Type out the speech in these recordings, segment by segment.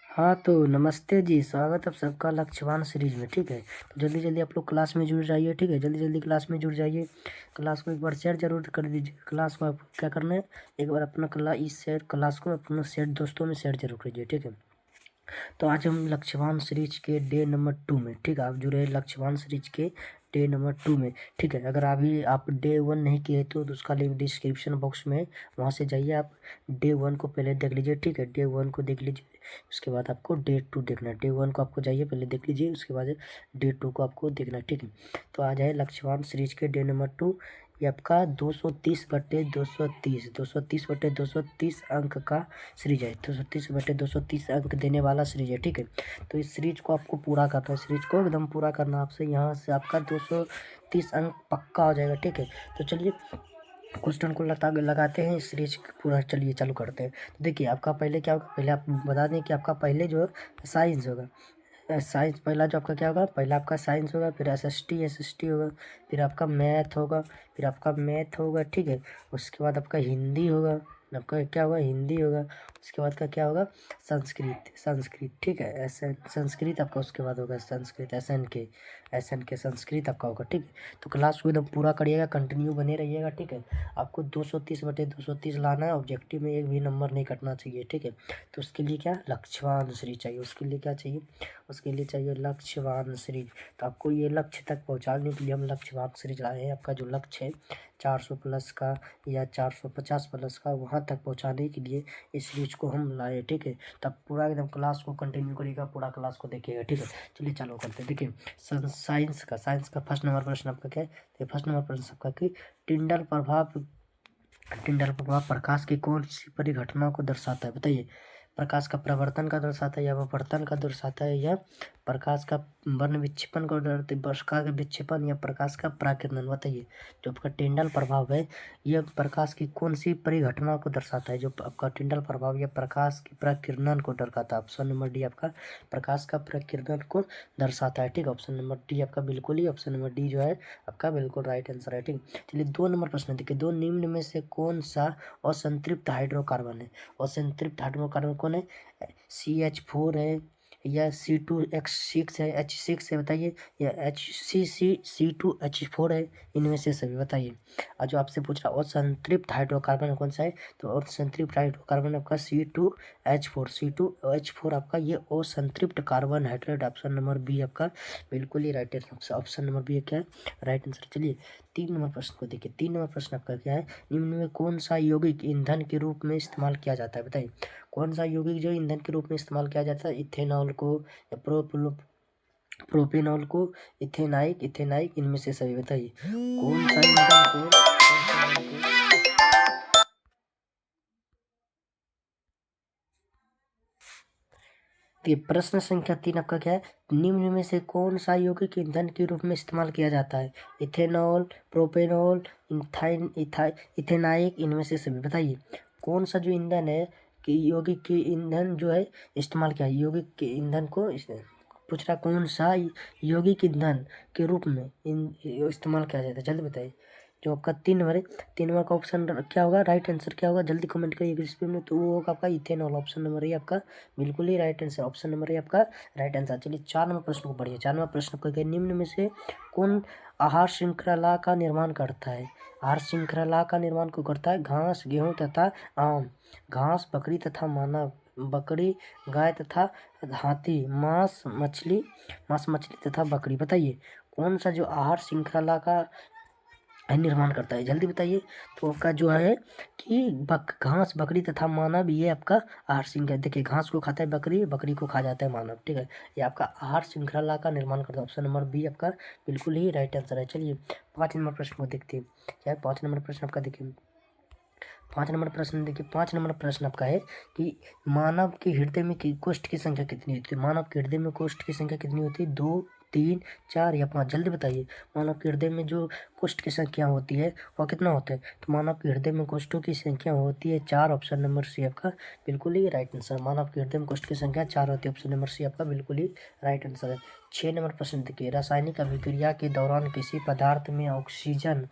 हाँ तो नमस्ते जी, स्वागत है आप सबका लक्ष्यवान सीरीज में। ठीक है, तो जल्दी जल्दी आप लोग क्लास में जुड़ जाइए। ठीक है, जल्दी जल्दी क्लास में जुड़ जाइए। क्लास को एक बार शेयर जरूर कर दीजिए। क्लास को आप क्या करना है, एक बार अपना क्लास को अपना शेयर दोस्तों में शेयर जरूर कीजिए। ठीक है, तो आज हम लक्ष्यवान सीरीज के डे नंबर 2 में, ठीक है, आप जुड़े लक्ष्यवान सीरीज के डे नंबर 2 में। ठीक है, अगर अभी आप डे 1 नहीं किए तो उसका लिंक डिस्क्रिप्शन बॉक्स में, वहाँ से जाइए। आप डे 1 को पहले देख लीजिए। ठीक है, डे 1 को देख लीजिए, उसके बाद आपको डे 2 देखना है। डे 1 को आपको जाइए पहले देख लीजिए, उसके बाद डे 2 को आपको देखना है। ठीक है, तो आ जाए लक्ष्यवान सीरीज के डे नंबर 2। ये आपका 230/230 230/230 अंक का सीरीज है। 230/230 अंक देने वाला सीरीज है। ठीक है, तो इस सीरीज को आपको पूरा करना है। सीरीज को एकदम पूरा करना आपसे, यहाँ से आपका 230 अंक पक्का हो जाएगा। ठीक है, तो चलिए क्वेश्चन को लगाते हैं। इस सीरीज पूरा चलिए चालू करते हैं। तो देखिए आपका पहले क्या होगा, पहले आप बता दें कि आपका पहले जो साइंस होगा, साइंस पहला जो आपका क्या होगा, पहला आपका साइंस होगा, फिर एसएसटी होगा, फिर आपका मैथ होगा, ठीक है, उसके बाद आपका हिंदी होगा, आपका क्या होगा, हिंदी होगा, उसके बाद का क्या होगा, संस्कृत। ठीक है, संस्कृत आपका, उसके बाद होगा संस्कृत, एस एन के संस्कृत आपका होगा। ठीक है, तो क्लास को एकदम पूरा करिएगा, कंटिन्यू बने रहिएगा। ठीक है, आपको 230/230 लाना है। ऑब्जेक्टिव में एक भी नंबर नहीं कटना चाहिए। ठीक है, तो उसके लिए क्या, लक्ष्यवान श्री चाहिए। उसके लिए क्या चाहिए, उसके लिए चाहिए लक्ष्यवान सीरीज। तो आपको ये लक्ष्य तक पहुंचाने के लिए हम लक्ष्यवान सीरीज लाए हैं। आपका जो लक्ष्य है 400 प्लस का या 450 प्लस का, वहां तक पहुंचाने के लिए इस सीरीज को हम लाए। ठीक है, तब पूरा एकदम क्लास को कंटिन्यू करिएगा, पूरा क्लास को देखिएगा। ठीक है, चलिए चालू करते हैं। देखिए साइंस का फर्स्ट नंबर प्रश्न आपका क्या है, तो फर्स्ट नंबर प्रश्न आपका कि टिंडल प्रभाव प्रकाश की कौन सी परिघटना को दर्शाता है, बताइए। प्रकाश का प्रवर्तन का दर्शाता है, या अपवर्तन का दर्शाता है, या प्रकाश का वर्ण विक्षेपण को प्रकाश का विक्षेपण, या प्रकाश का प्राकिरणन, बताइए। जो आपका टिंडल प्रभाव है, यह प्रकाश की कौन सी परिघटना को दर्शाता है। जो आपका टिंडल प्रभाव या प्रकाश की प्रकिरणन को दर्शाता है। ऑप्शन नंबर डी आपका प्रकाश का प्रकिरणन को दर्शाता है। ठीक है, ऑप्शन नंबर डी आपका बिल्कुल ही, ऑप्शन नंबर डी जो है आपका बिल्कुल राइट आंसर है। ठीक, चलिए 2 नंबर प्रश्न देखिए। दो निम्न में से कौन सा असंतृप्त हाइड्रोकार्बन है। असंतृप्त हाइड्रोकार्बन कौन है, CH4 है, या C2H6 है, H6 है, बताइए, या C2H4 है, इनमें से सभी बताइए। और जो आपसे पूछ रहा असंतृप्त हाइड्रोकार्बन कौन सा है, तो असंतृप्त हाइड्रोकार्बन आपका C2H4 आपका ये असंतृप्त carbon hydrate. Option number B आपका बिल्कुल ही राइट है। ऑप्शन नंबर बी क्या है, राइट आंसर। चलिए 3 नंबर प्रश्न को देखिए। 3 नंबर प्रश्न आपका क्या है, निम्न में कौन सा यौगिक ईंधन के रूप में इस्तेमाल किया जाता है, बताइए। कौन सा यौगिक जो ईंधन के रूप में इस्तेमाल किया जाता है, इथेनॉल को, या प्रोपेनॉल को, इथेनाइक, इनमें से सभी बताइए। कौन सा ईंधन को ये प्रश्न संख्या 3 आपका क्या है, निम्न में से कौन सा यौगिक ईंधन के रूप में इस्तेमाल किया जाता है। इथेनॉल, प्रोपेनॉल, इथेनाइक, इनमें से सभी बताइए। कौन सा जो ईंधन है कि यौगिक के ईंधन जो है इस्तेमाल किया है, यौगिक के ईंधन को पूछ रहा, कौन सा यौगिक ईंधन के रूप में इस्तेमाल किया जाता है, जल्दी बताइए। जो आपका 3 नंबर का ऑप्शन क्या होगा, राइट आंसर क्या होगा, जल्दी कमेंट करिए स्क्रीन में। तो वो होगा आपका इथेनॉल। ऑप्शन नंबर ए आपका बिल्कुल ही right answer, option number A आपका राइट आंसर। चलिए 4 नंबर प्रश्न को पढ़िए। 4 नंबर प्रश्न को, निम्न में से कौन आहार श्रृंखला का निर्माण करता है। आहार श्रृंखला का निर्माण को करता है, घास, गेहूं तथा आम। घास, बकरी तथा मानव। बकरी, गाय तथा हाथी। मांस मछली तथा बकरी, बताइए। कौन सा जो आहार श्रृंखला का निर्माण करता है, जल्दी बताइए। तो आपका जो है कि घास, बकरी तथा मानव, ये आपका आहार श्रृंखला। देखिए घास को खाता है बकरी, बकरी को खा जाता है मानव। ठीक है, ये आपका आहार श्रृंखला का निर्माण करता है। ऑप्शन नंबर बी आपका बिल्कुल ही राइट आंसर है। चलिए 5 नंबर प्रश्न को देखते हैं। क्या है 5 नंबर प्रश्न आपका, देखिए 5 नंबर प्रश्न देखिए। 5 नंबर प्रश्न आपका है कि मानव के हृदय में कोष्ठ की संख्या कितनी होती है। मानव के हृदय में कोष्ठ की संख्या कितनी होती है, 2, 3, 4 या 5, जल्दी बताइए। मानव के हृदय में जो कोष्ठ की संख्या होती है वह कितना होता है, तो मानव के हृदय में कोष्ठों की संख्या होती है 4। ऑप्शन नंबर सी आपका बिल्कुल ही राइट आंसर। मानव के हृदय में कोष्ठ की संख्या 4 होती है। ऑप्शन नंबर सी आपका बिल्कुल ही राइट आंसर है। 6 नंबर प्रश्न देखिए। रासायनिक अभिक्रिया के दौरान किसी पदार्थ में ऑक्सीजन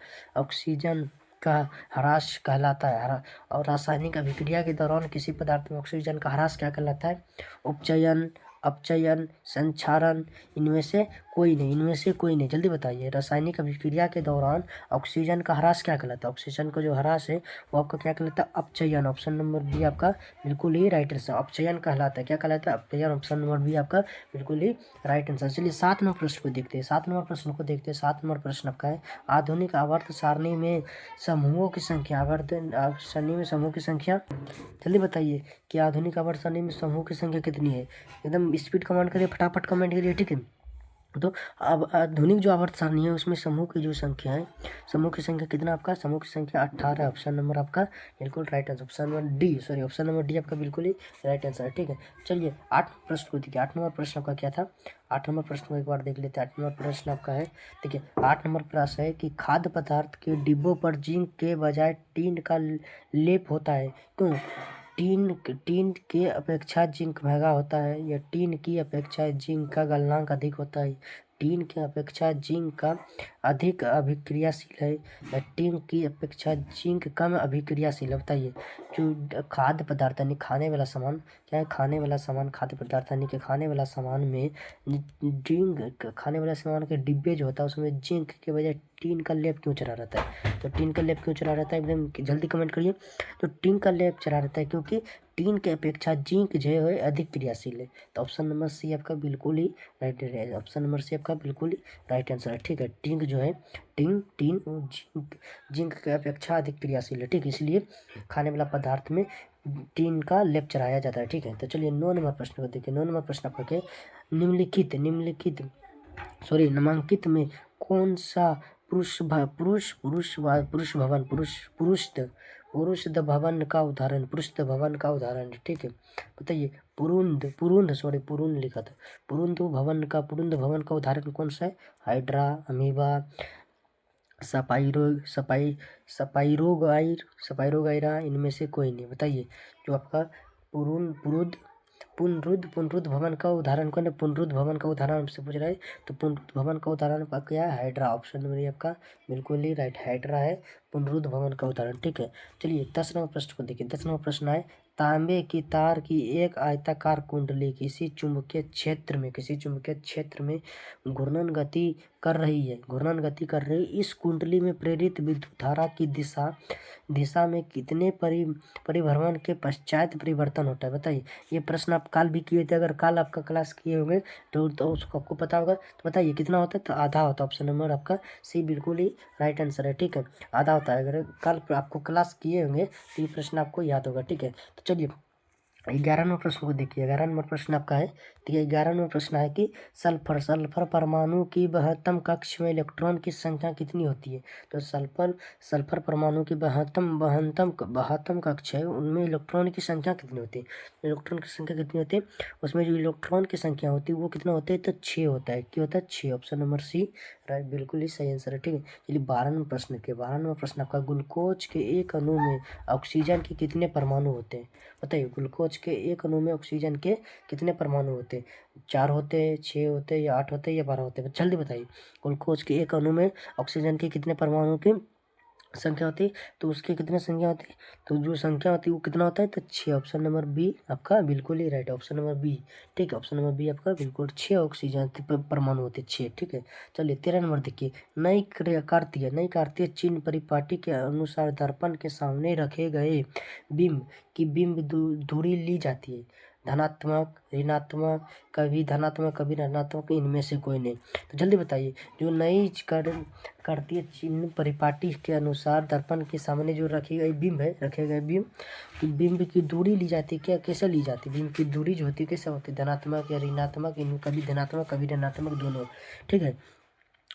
का ह्रास कहलाता है। और रासायनिक अभिक्रिया के दौरान किसी पदार्थ में ऑक्सीजन का ह्रास क्या कहलाता है? उपचयन, अपचयन, संक्षारण, इनमें से कोई नहीं, इनमें से कोई नहीं। जल्दी बताइए, रासायनिक अभिक्रिया के दौरान ऑक्सीजन का ह्रास क्या कहलाता है? ऑक्सीजन का जो ह्रास है वो आपका क्या कहलाता है? अपचयन। ऑप्शन नंबर बी आपका बिल्कुल ही राइट आंसर अपचयन कहलाता है। क्या कहलाता है? अपचयन। ऑप्शन नंबर बी आपका बिल्कुल ही राइट आंसर। चलिए 7 नंबर प्रश्न को देखते हैं। 7 नंबर प्रश्न को देखते हैं। 7 नंबर प्रश्न आपका है, आधुनिक आवर्त सारणी में समूहों की संख्या, आवर्त सारणी में समूह की संख्या, जल्दी बताइए कि आधुनिक आवर्त सारणी में समूह की संख्या कितनी है? एकदम स्पीड कमेंट करिए, फटाफट कमेंट करिए, ठीक है। तो अब आधुनिक जो आवर्त सारणी है उसमें समूह की जो संख्या है, समूह की संख्या कितना आपका? समूह की संख्या 18। ऑप्शन नंबर आपका बिल्कुल right answer. Option number D, sorry, option number D आपका बिल्कुल ही राइट आंसर है, ठीक है। चलिए 8 प्रश्न को देखिए। 8 नंबर प्रश्न आपका क्या था? 8 नंबर प्रश्न को एक बार देख लेते हैं। 8 नंबर प्रश्न आपका है, देखिए 8 नंबर प्रश्न है कि खाद्य पदार्थ के डिब्बों पर जिंक के बजाय टीन का लेप होता है, क्यों? टीन के अपेक्षा जिंक महंगा होता है, या टीन की अपेक्षा जिंक का गलनांक अधिक होता है? टीन की अपेक्षा जिंक का अधिक अभिक्रियाशील है, या टीन की अपेक्षा जिंक कम अभिक्रियाशील है? बताइए। जो खाद्य पदार्थ यानी खाने वाला सामान, क्या है? खाने वाला सामान, खाद्य पदार्थ यानी कि खाने वाला सामान में जिंक, खाने वाला सामान के डिब्बे जो होता है उसमें जिंक के बजाय टीन का लेप क्यों चढ़ा रहता है? तो टीन का लेप क्यों चढ़ा रहता है, एकदम जल्दी कमेंट करिए। तो टीन का लेप चढ़ा रहता है क्योंकि टीन की अपेक्षा जिंक जो है अधिक क्रियाशील है। तो ऑप्शन नंबर सी आपका बिल्कुल ही राइट है। ऑप्शन नंबर सी आपका बिल्कुल ही राइट आंसर है, ठीक है। टिंक जो है, टीन टीन जिंक की अपेक्षा अधिक क्रियाशील है, ठीक है। इसलिए खाने वाला पदार्थ में टीन का लेप चढ़ाया जाता है, ठीक है। तो चलिए 9 नंबर प्रश्न को देखिए। 9 नंबर प्रश्न आपका क्या है? नामांकित में कौन सा पुरुष भवन का उदाहरण है, ठीक है। बताइए। पुरुंद लिखा था। पुरुंद भवन का उदाहरण कौन सा है? हाइड्रा, अमीबा, सपाइरोगाइरा, इनमें से कोई नहीं। बताइए। जो आपका पुरुंद पुनरुद्ध भवन का उदाहरण कौन है? पुनरुद्ध भवन का उदाहरण हमसे पूछ रहा है, तो पुनरुद्ध भवन का उदाहरण आपका क्या है? हाइड्रा। ऑप्शन नंबर आपका बिल्कुल ही राइट, हाइड्रा है पुनरुद्ध भवन का उदाहरण, ठीक है। चलिए 10 नंबर प्रश्न को देखिए। 10 नंबर प्रश्न है, तांबे की तार की एक आयताकार कुंडली किसी चुंबकीय क्षेत्र में घूर्णन गति कर रही। इस कुंडली में प्रेरित विद्युत धारा की दिशा में कितने परिभ्रमण के पश्चात परिवर्तन होता है? बताइए। ये प्रश्न आप कल भी किए थे, अगर कल आपका क्लास किए होंगे तो उसको आपको पता होगा। तो बताइए कितना होता है? तो आधा होता है। ऑप्शन नंबर आपका सी बिल्कुल ही राइट आंसर है, ठीक है। आधा होता है। अगर कल आपको क्लास किए होंगे तो ये प्रश्न आपको याद होगा, ठीक है। तो चलिए 11 नंबर प्रश्न को देखिए। 11 नंबर प्रश्न आपका है, ठीक है। 11 नंबर प्रश्न है कि सल्फर परमाणु की महत्तम कक्ष में इलेक्ट्रॉन की संख्या कितनी होती है? तो सल्फर परमाणु की महत्तम कक्ष है, उनमें इलेक्ट्रॉन की संख्या कितनी होती है? इलेक्ट्रॉन की संख्या कितनी होती है? उसमें जो इलेक्ट्रॉन की संख्या होती है वो कितना होता है? तो 6 होता है। क्या होता है? 6। ऑप्शन नंबर सी राइट, बिल्कुल ही सही आंसर है, ठीक है। चलिए 12 नंबर प्रश्न के 12 नंबर प्रश्न आपका, ग्लूकोज के एक अणु में ऑक्सीजन के कितने परमाणु होते हैं? बताइए। ग्लूकोज के एक अणु में ऑक्सीजन के कितने परमाणु होते हैं? 4 होते हैं, 6 होते हैं, या 8 होते हैं, या 12 होते हैं? जल्दी बताइए। ग्लूकोज के एक अणु में ऑक्सीजन के कितने परमाणु की संख्या होती है? तो उसकी कितनी संख्या होती है? तो जो संख्या होती है वो कितना होता है? तो 6। ऑप्शन नंबर बी आपका बिल्कुल ही राइट, ऑप्शन नंबर बी, ठीक है। ऑप्शन नंबर बी आपका बिल्कुल 6 ऑक्सीजन परमाणु होते हैं, 6, ठीक है। चलिए 13 नंबर देखिए। नई कार्तीय चिन्ह परिपाटी के अनुसार दर्पण के सामने रखे गए बिंब की दूरी ली जाती है। धनात्मक, ऋणात्मक, कभी धनात्मक कभी ऋणात्मक, इनमें से कोई नहीं। तो जल्दी बताइए। जो नई कार्तीय चिन्ह परिपाटी के अनुसार दर्पण के सामने जो रखे गए बिंब की दूरी ली जाती है, क्या कैसे ली जाती है? बिंब की दूरी जो होती है कैसे होती है? धनात्मक या ऋणात्मक, इनमें कभी धनात्मक कभी ऋणात्मक दोनों, ठीक है।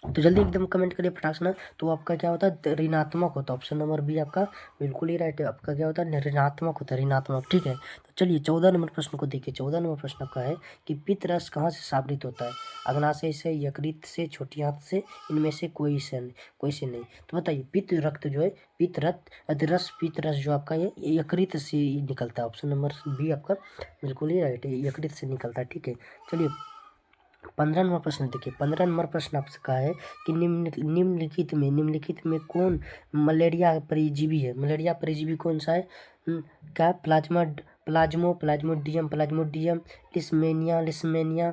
तो जल्दी एकदम कमेंट करिए फटाक से ना। तो आपका क्या होता है? ऋणात्मक होता है। ऑप्शन नंबर बी आपका बिल्कुल ही राइट है। आपका क्या होता है? ऋणात्मक होता है, ऋणात्मक, ठीक है। तो चलिए 14 नंबर प्रश्न को देखिए। 14 नंबर प्रश्न आपका है कि पित्त रस कहाँ से साबित होता है? अग्नाशय से, यकृत से, छोटी आंत से, इनमें से कोई से नहीं। तो बताइए। पित्त रक्त जो है, पित्त रस जो आपका ये यकृत से निकलता है। ऑप्शन नंबर बी आपका बिल्कुल ही राइट है, यकृत से निकलता है, ठीक है। चलिए 15 नंबर प्रश्न देखिए, 15 नंबर प्रश्न आपसे कहा है कि निम्नलिखित में कौन मलेरिया परजीवी है। मलेरिया परजीवी कौन सा है? क्या? प्लाज्मोडियम, लिस्मेनिया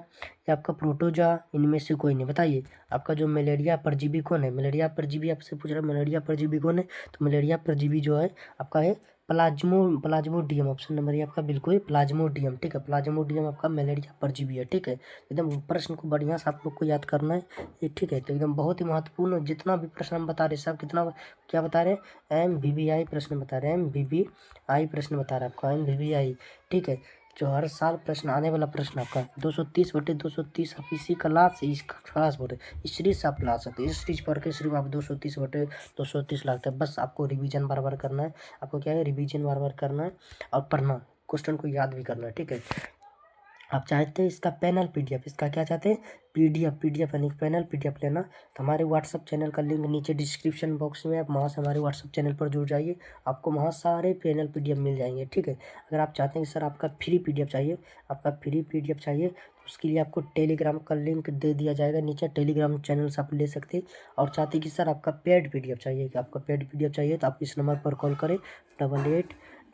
या आपका प्रोटोजा, इनमें से कोई नहीं। बताइए आपका जो मलेरिया परजीवी कौन है? मलेरिया परजीवी आपसे पूछ रहा है, मलेरिया परजीवी कौन है? तो मलेरिया परजीवी जो है आपका है प्लाज्मोडियम। ऑप्शन नंबर ये आपका बिल्कुल प्लाज्मोडियम, ठीक है। प्लाज्मोडियम आपका मलेरिया परजीवी है, ठीक है। एकदम प्रश्न को बढ़िया से आप लोग को याद करना है ये, ठीक है। तो एकदम बहुत ही महत्वपूर्ण, जितना भी प्रश्न हम बता रहे हैं सब कितना क्या बता रहे हैं, MVVI प्रश्न बता रहे हैं, MVVI प्रश्न बता रहा है आपका, MVVI, ठीक है। जो हर साल प्रश्न आने वाला प्रश्न आपका 230/230 आप इसी क्लास से इस क्लास पर इस सीरीज से आप ला सकते हैं। इस सीरीज पढ़ के सिर्फ आप 230/230 लाते हैं। बस आपको रिवीजन बार बार करना है। आपको क्या है, रिवीजन बार बार करना है और पढ़ना, क्वेश्चन को याद भी करना है, ठीक है। आप चाहते हैं इसका पैनल PDF, इसका क्या चाहते हैं, PDF यानी पैनल PDF लेना, तो हमारे व्हाट्सअप चैनल का लिंक नीचे डिस्क्रिप्शन बॉक्स में, आप वहाँ से हमारे व्हाट्सअप चैनल पर जुड़ जाइए, आपको वहाँ सारे पैनल PDF मिल जाएंगे, ठीक है। अगर आप चाहते हैं कि सर आपका फ्री PDF चाहिए, तो उसके लिए आपको टेलीग्राम का लिंक दे दिया जाएगा नीचे, टेलीग्राम चैनल से आप ले सकते हैं। और चाहते हैं कि सर आपका पेड PDF चाहिए, तो आप इस नंबर पर कॉल करें,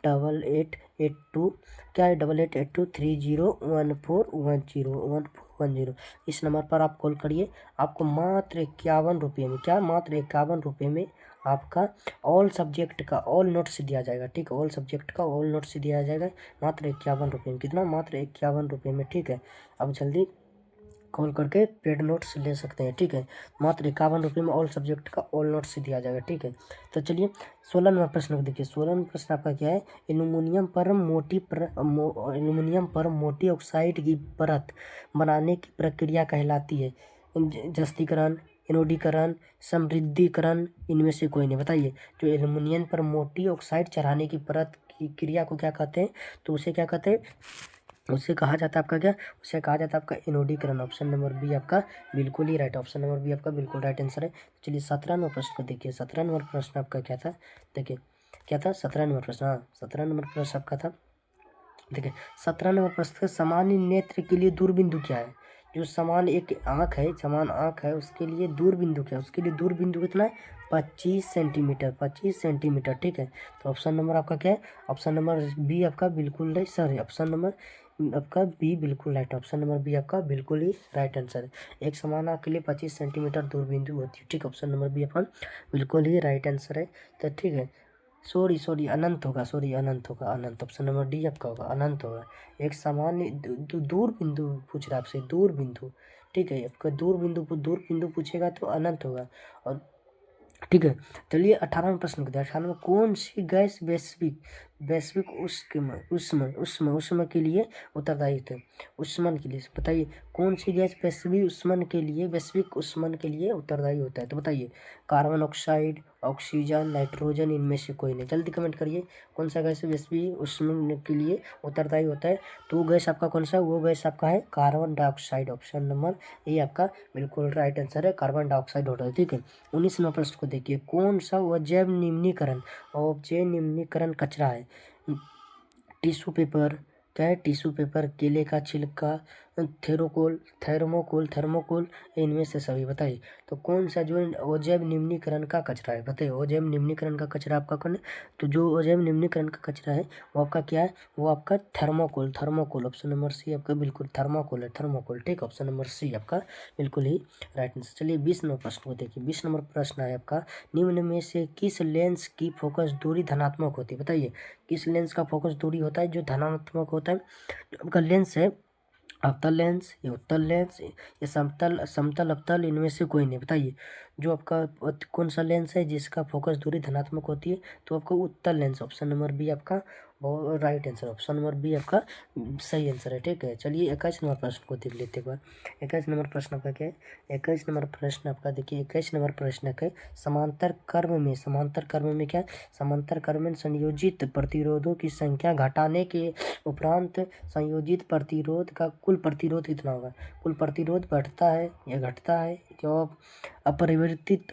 888882, क्या है, 8882301410। इस नंबर पर आप कॉल करिए। आपको मात्र 51 रुपये में, क्या, मात्र 51 रुपये में आपका ऑल सब्जेक्ट का ऑल नोट्स दिया जाएगा, ठीक है। ऑल सब्जेक्ट का ऑल नोट्स दिया जाएगा मात्र 51 रुपये में। कितना? मात्र 51 रुपये में, ठीक है। अब जल्दी कॉल करके पेड नोट्स ले सकते हैं, ठीक है। मात्र 51 रुपये में ऑल सब्जेक्ट का ऑल नोट्स दिया जाएगा, ठीक है। तो चलिए 16 नंबर प्रश्न को देखिए। 16 नंबर प्रश्न आपका क्या है, एल्युमिनियम पर मोटी ऑक्साइड की परत बनाने की प्रक्रिया कहलाती है। जस्तीकरण, एनोडीकरण, समृद्धिकरण, इनमें से कोई नहीं। बताइए जो एल्युमिनियम पर मोटी ऑक्साइड चढ़ाने की परत की क्रिया को क्या कहते हैं? तो उसे क्या कहते हैं? उसे कहा जाता है आपका क्या? उसे कहा जाता है आपका एनोडीकरण। ऑप्शन नंबर बी आपका बिल्कुल ही राइट, ऑप्शन नंबर बी आपका बिल्कुल राइट आंसर है। चलिए 17 नंबर प्रश्न को देखिए। 17 नंबर प्रश्न आपका क्या था? देखिए क्या था 17 नंबर प्रश्न, हाँ 17 नंबर प्रश्न आपका था। देखिए 17 नंबर प्रश्न, सामान्य नेत्र के लिए दूरबिंदु क्या है? जो समान आँख है उसके लिए दूरबिंदु क्या है? उसके लिए दूरबिंदु कितना है? 25 सेंटीमीटर, ठीक है। तो ऑप्शन नंबर आपका क्या है? ऑप्शन नंबर बी आपका बिल्कुल राइट सर है। ऑप्शन नंबर आपका बी बिल्कुल राइट, ऑप्शन नंबर बी आपका बिल्कुल ही राइट आंसर है। एक समान आँख के लिए 25 सेंटीमीटर दूरबिंदु होती है, ठीक। ऑप्शन नंबर बी आपका बिल्कुल ही राइट आंसर है। तो ठीक है, अनंत होगा, अनंत। ऑप्शन नंबर डी आपका होगा, अनंत होगा। एक सामान्य दूर बिंदु पूछ रहा है आपसे, दूर बिंदु, ठीक है। आपका दूर बिंदु पूछेगा तो अनंत होगा। और ठीक है, चलिए 18वां प्रश्न को देखते हैं। 18वां, कौन सी गैस वैश्विक वैश्विक उष्मा के लिए उत्तरदायी है? उष्मन के लिए बताइए, कौन सी गैस वैश्विक उष्मन के लिए उत्तरदायी होता है? तो बताइए, कार्बन ऑक्साइड, ऑक्सीजन, नाइट्रोजन, इनमें से कोई नहीं। जल्दी कमेंट करिए, कौन सा गैस वैश्विक उष्मन के लिए उत्तरदायी होता है? तो वो गैस आपका कौन सा? वो गैस आपका है carbon dioxide. Option number A आपका बिल्कुल राइट आंसर है, कार्बन डाइऑक्साइड होता है, ठीक है। 19वां प्रश्न को देखिए। कौन सा अजैव निम्नीकरण कचरा है? टिश्यू पेपर, क्या है? टिश्यू पेपर, केले का छिलका, थर्मोकोल, इनमें से सभी। बताइए तो कौन सा जो अजैव निम्नीकरण का कचरा है? बताइए अजैव निम्नीकरण का कचरा आपका कौन है? तो जो अजैव निम्नीकरण का कचरा है वो आपका क्या है? वो आपका थर्मोकोल। ऑप्शन नंबर सी आपका बिल्कुल थर्मोकोल है, ठीक। ऑप्शन नंबर सी आपका बिल्कुल ही राइट आंसर। चलिए 20 नंबर प्रश्न को देखिए। 20 नंबर प्रश्न है आपका, निम्न में से किस लेंस की फोकस दूरी धनात्मक होती है? बताइए किस लेंस का फोकस दूरी होता है जो धनात्मक होता है? जो आपका लेंस है, अवतल लेंस, ये उत्तल लेंस, ये समतल अवतल, इनमें से कोई नहीं। बताइए जो आपका कौन सा लेंस है जिसका फोकस दूरी धनात्मक होती है? तो आपको उत्तल लेंस। ऑप्शन नंबर बी आपका वो right answer, option number B आपका सही आंसर है, ठीक है। चलिए 21 नंबर प्रश्न को देख लेते हैं। 21 नंबर प्रश्न आपका क्या है? 21 नंबर प्रश्न आपका देखिए। 21 नंबर प्रश्न है समांतर क्रम में क्या? समांतर क्रम में संयोजित प्रतिरोधों की संख्या घटाने के उपरांत संयोजित प्रतिरोध का कुल प्रतिरोध कितना होगा? कुल प्रतिरोध बढ़ता है या घटता है? जो अपरिवर्तित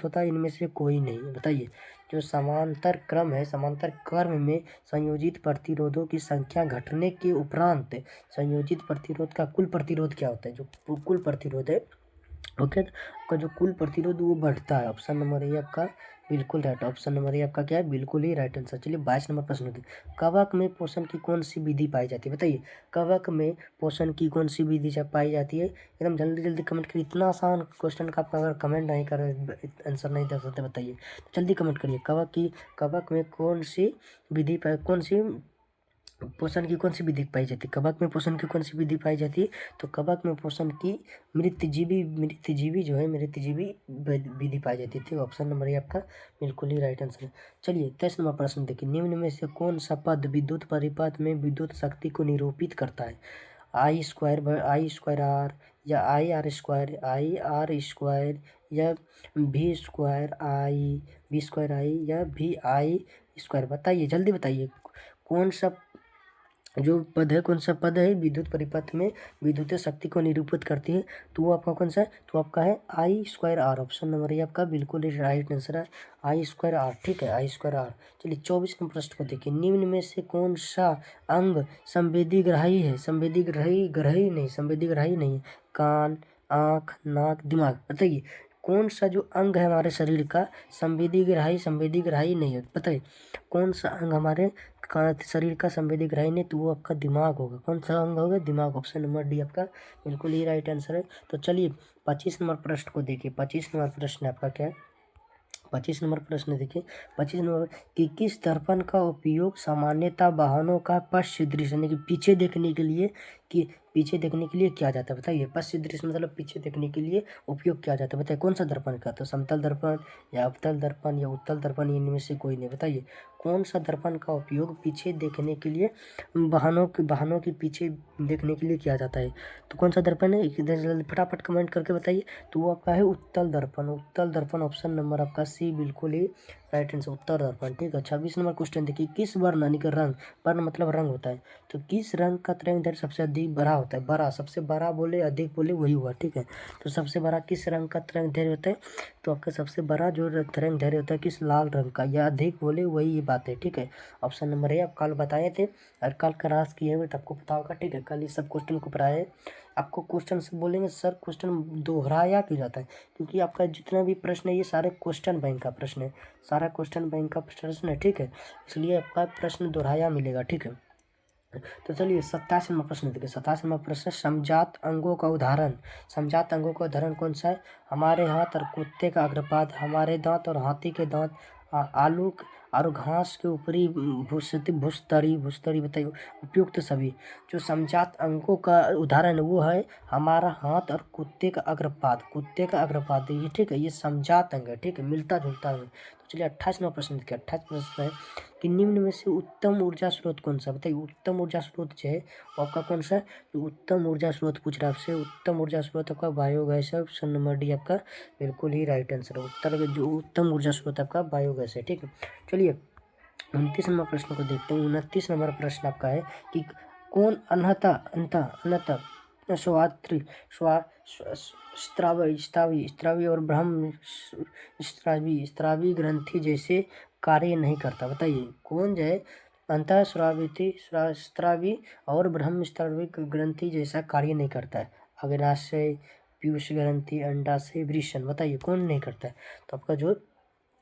होता है? इनमें से कोई नहीं। बताइए जो समांतर क्रम है, समांतर क्रम में संयोजित प्रतिरोधों की संख्या घटने के उपरांत संयोजित प्रतिरोध का कुल प्रतिरोध क्या होता है? जो कुल प्रतिरोध है, ओके, आपका जो कुल प्रतिरोध वो बढ़ता है। ऑप्शन नंबर ए आपका बिल्कुल राइट, ऑप्शन नंबर ए आपका क्या है? बिल्कुल ही राइट आंसर। चलिए 22 नंबर प्रश्न होते हैं। कवक में पोषण की कौन सी विधि पाई जाती है? बताइए, कवक में पोषण की कौन सी विधि से पाई जाती है? एकदम जल्दी जल्दी कमेंट करिए। इतना आसान क्वेश्चन का आपका अगर कमेंट नहीं कर आंसर नहीं दे सकते बताइए, तो जल्दी कमेंट करिए। कवक में कौन सी विधि कौन सी पोषण की कौन सी विधि पाई जाती है? कवक में पोषण की कौन सी विधि पाई जाती है? तो कवक में पोषण की मृतजीवी जो है, मृतजीवी विधि पाई जाती थी। ऑप्शन नंबर ए आपका बिल्कुल ही राइट आंसर है। चलिए 23 नंबर प्रश्न देखिए। निम्न में से कौन सा पद विद्युत परिपथ में विद्युत शक्ति को निरूपित करता है? I² R, या IR² या V² I या VI²? बताइए, जल्दी बताइए, कौन सा जो पद है, कौन सा पद है विद्युत परिपथ में विद्युत शक्ति को निरूपित करती है? तो वो आपका कौन सा है? तो आपका है I²R। ऑप्शन नंबर ये आपका बिल्कुल ही राइट आंसर है, I²R। ठीक है, I²R। चलिए 24 नंबर प्रश्न को देखिए। निम्न में से कौन सा अंग संवेदीग्राही है? संवेदीग्राही नहीं, कान, आँख, नाक, दिमाग। बताइए, कौन सा जो अंग है हमारे शरीर का संवेदीग्राही नहीं है? बताइए, कौन सा अंग हमारे शरीर का संवेदीग्राही नहीं? तो वो आपका दिमाग होगा। कौन सा अंग होगा? दिमाग। ऑप्शन नंबर डी आपका बिल्कुल ही राइट आंसर है। तो चलिए 25 नंबर प्रश्न को देखिए। 25 नंबर प्रश्न आपका क्या है? 25 नंबर प्रश्न देखिए। 25 नंबर कि किस दर्पण का उपयोग सामान्यतः वाहनों का पश्च दृश्य यानी कि पीछे देखने के लिए किया जाता है? बताइए, पश्च दृश्य मतलब पीछे देखने के लिए उपयोग किया जाता है। बताइए, कौन सा दर्पण का? तो समतल दर्पण या अवतल दर्पण या उत्तल दर्पण, इनमें से कोई नहीं। बताइए, कौन सा दर्पण का उपयोग पीछे देखने के लिए वाहनों के पीछे देखने के लिए किया जाता है? तो कौन सा दर्पण है? इधर जल्दी फटाफट कमेंट करके बताइए। तो वो आपका है उत्तल दर्पण। उत्तल दर्पण ऑप्शन नंबर आपका सी बिल्कुल ही राइट आंसर, उत्तर दर्पण। ठीक है। 26 नंबर क्वेश्चन देखिए। किस वर्ण यानी कि रंग, वर्ण मतलब रंग होता है, तो किस रंग का तरंगदैर्घ्य सबसे अधिक बड़ा होता है? बड़ा, सबसे बड़ा बोले अधिक बोले वही हुआ। ठीक है, तो सबसे बड़ा किस रंग का तरंगदैर्घ्य होता है? तो आपका सबसे बड़ा जो तरंगदैर्घ्य होता है किस लाल रंग का, या अधिक बोले वही ये बात है। ठीक है, ऑप्शन नंबर ए। आप कल बताए थे और कल क्लास किए हुए तो आपको पता होगा। ठीक है, कल ये सब क्वेश्चन को पढ़ाए। आपको क्वेश्चन से बोलेंगे सर क्वेश्चन दोहराया क्यों जाता है? क्योंकि आपका जितना भी प्रश्न है ये सारे क्वेश्चन बैंक का प्रश्न है, सारा क्वेश्चन बैंक का प्रश्न है। ठीक है, इसलिए आपका प्रश्न दोहराया मिलेगा। ठीक है, तो चलिए 27 नंबर प्रश्न देखिए। 27 नंबर प्रश्न, समजात अंगों का उदाहरण कौन सा है? हमारे हाथ और कुत्ते का अग्रपाद, हमारे दांत और हाथी के दांत, आलू और घास के ऊपरी भूस्तरी। बताइए, उपयुक्त सभी। जो समजात अंगों का उदाहरण वो है हमारा हाथ और कुत्ते का अग्रपाद ये। ठीक है, ये समजात अंग है। ठीक है, मिलता जुलता है। तो चलिए 28 नंबर प्रश्न देखिए। 28 प्रश्न है कि निम्न में से उत्तम ऊर्जा स्रोत कौन सा? बताइए, उत्तम ऊर्जा स्रोत जो है वो आपका कौन सा है? तो उत्तम ऊर्जा स्रोत पूछ रहा है आपसे। उत्तम ऊर्जा स्रोत आपका बायोगैस है। ऑप्शन नंबर डी आपका बिल्कुल ही राइट आंसर है। जो उत्तम ऊर्जा स्रोत आपका बायोगैस है। ठीक है, चलिए 29 नंबर प्रश्न को देखते हैं। 29 नंबर प्रश्न आपका है कि कौन अनंत स्वात्री स्त्रावी और ब्रह्म स्त्रावी ग्रंथि जैसे कार्य नहीं करता? बताइए, कौन जो है अंतः स्त्रावी और ब्रह्म स्त्रावी ग्रंथि जैसा कार्य नहीं करता है? अग्नाशय, पीयूष ग्रंथि, अंडाशय, वृषण। बताइए, कौन नहीं करता है? तो आपका जो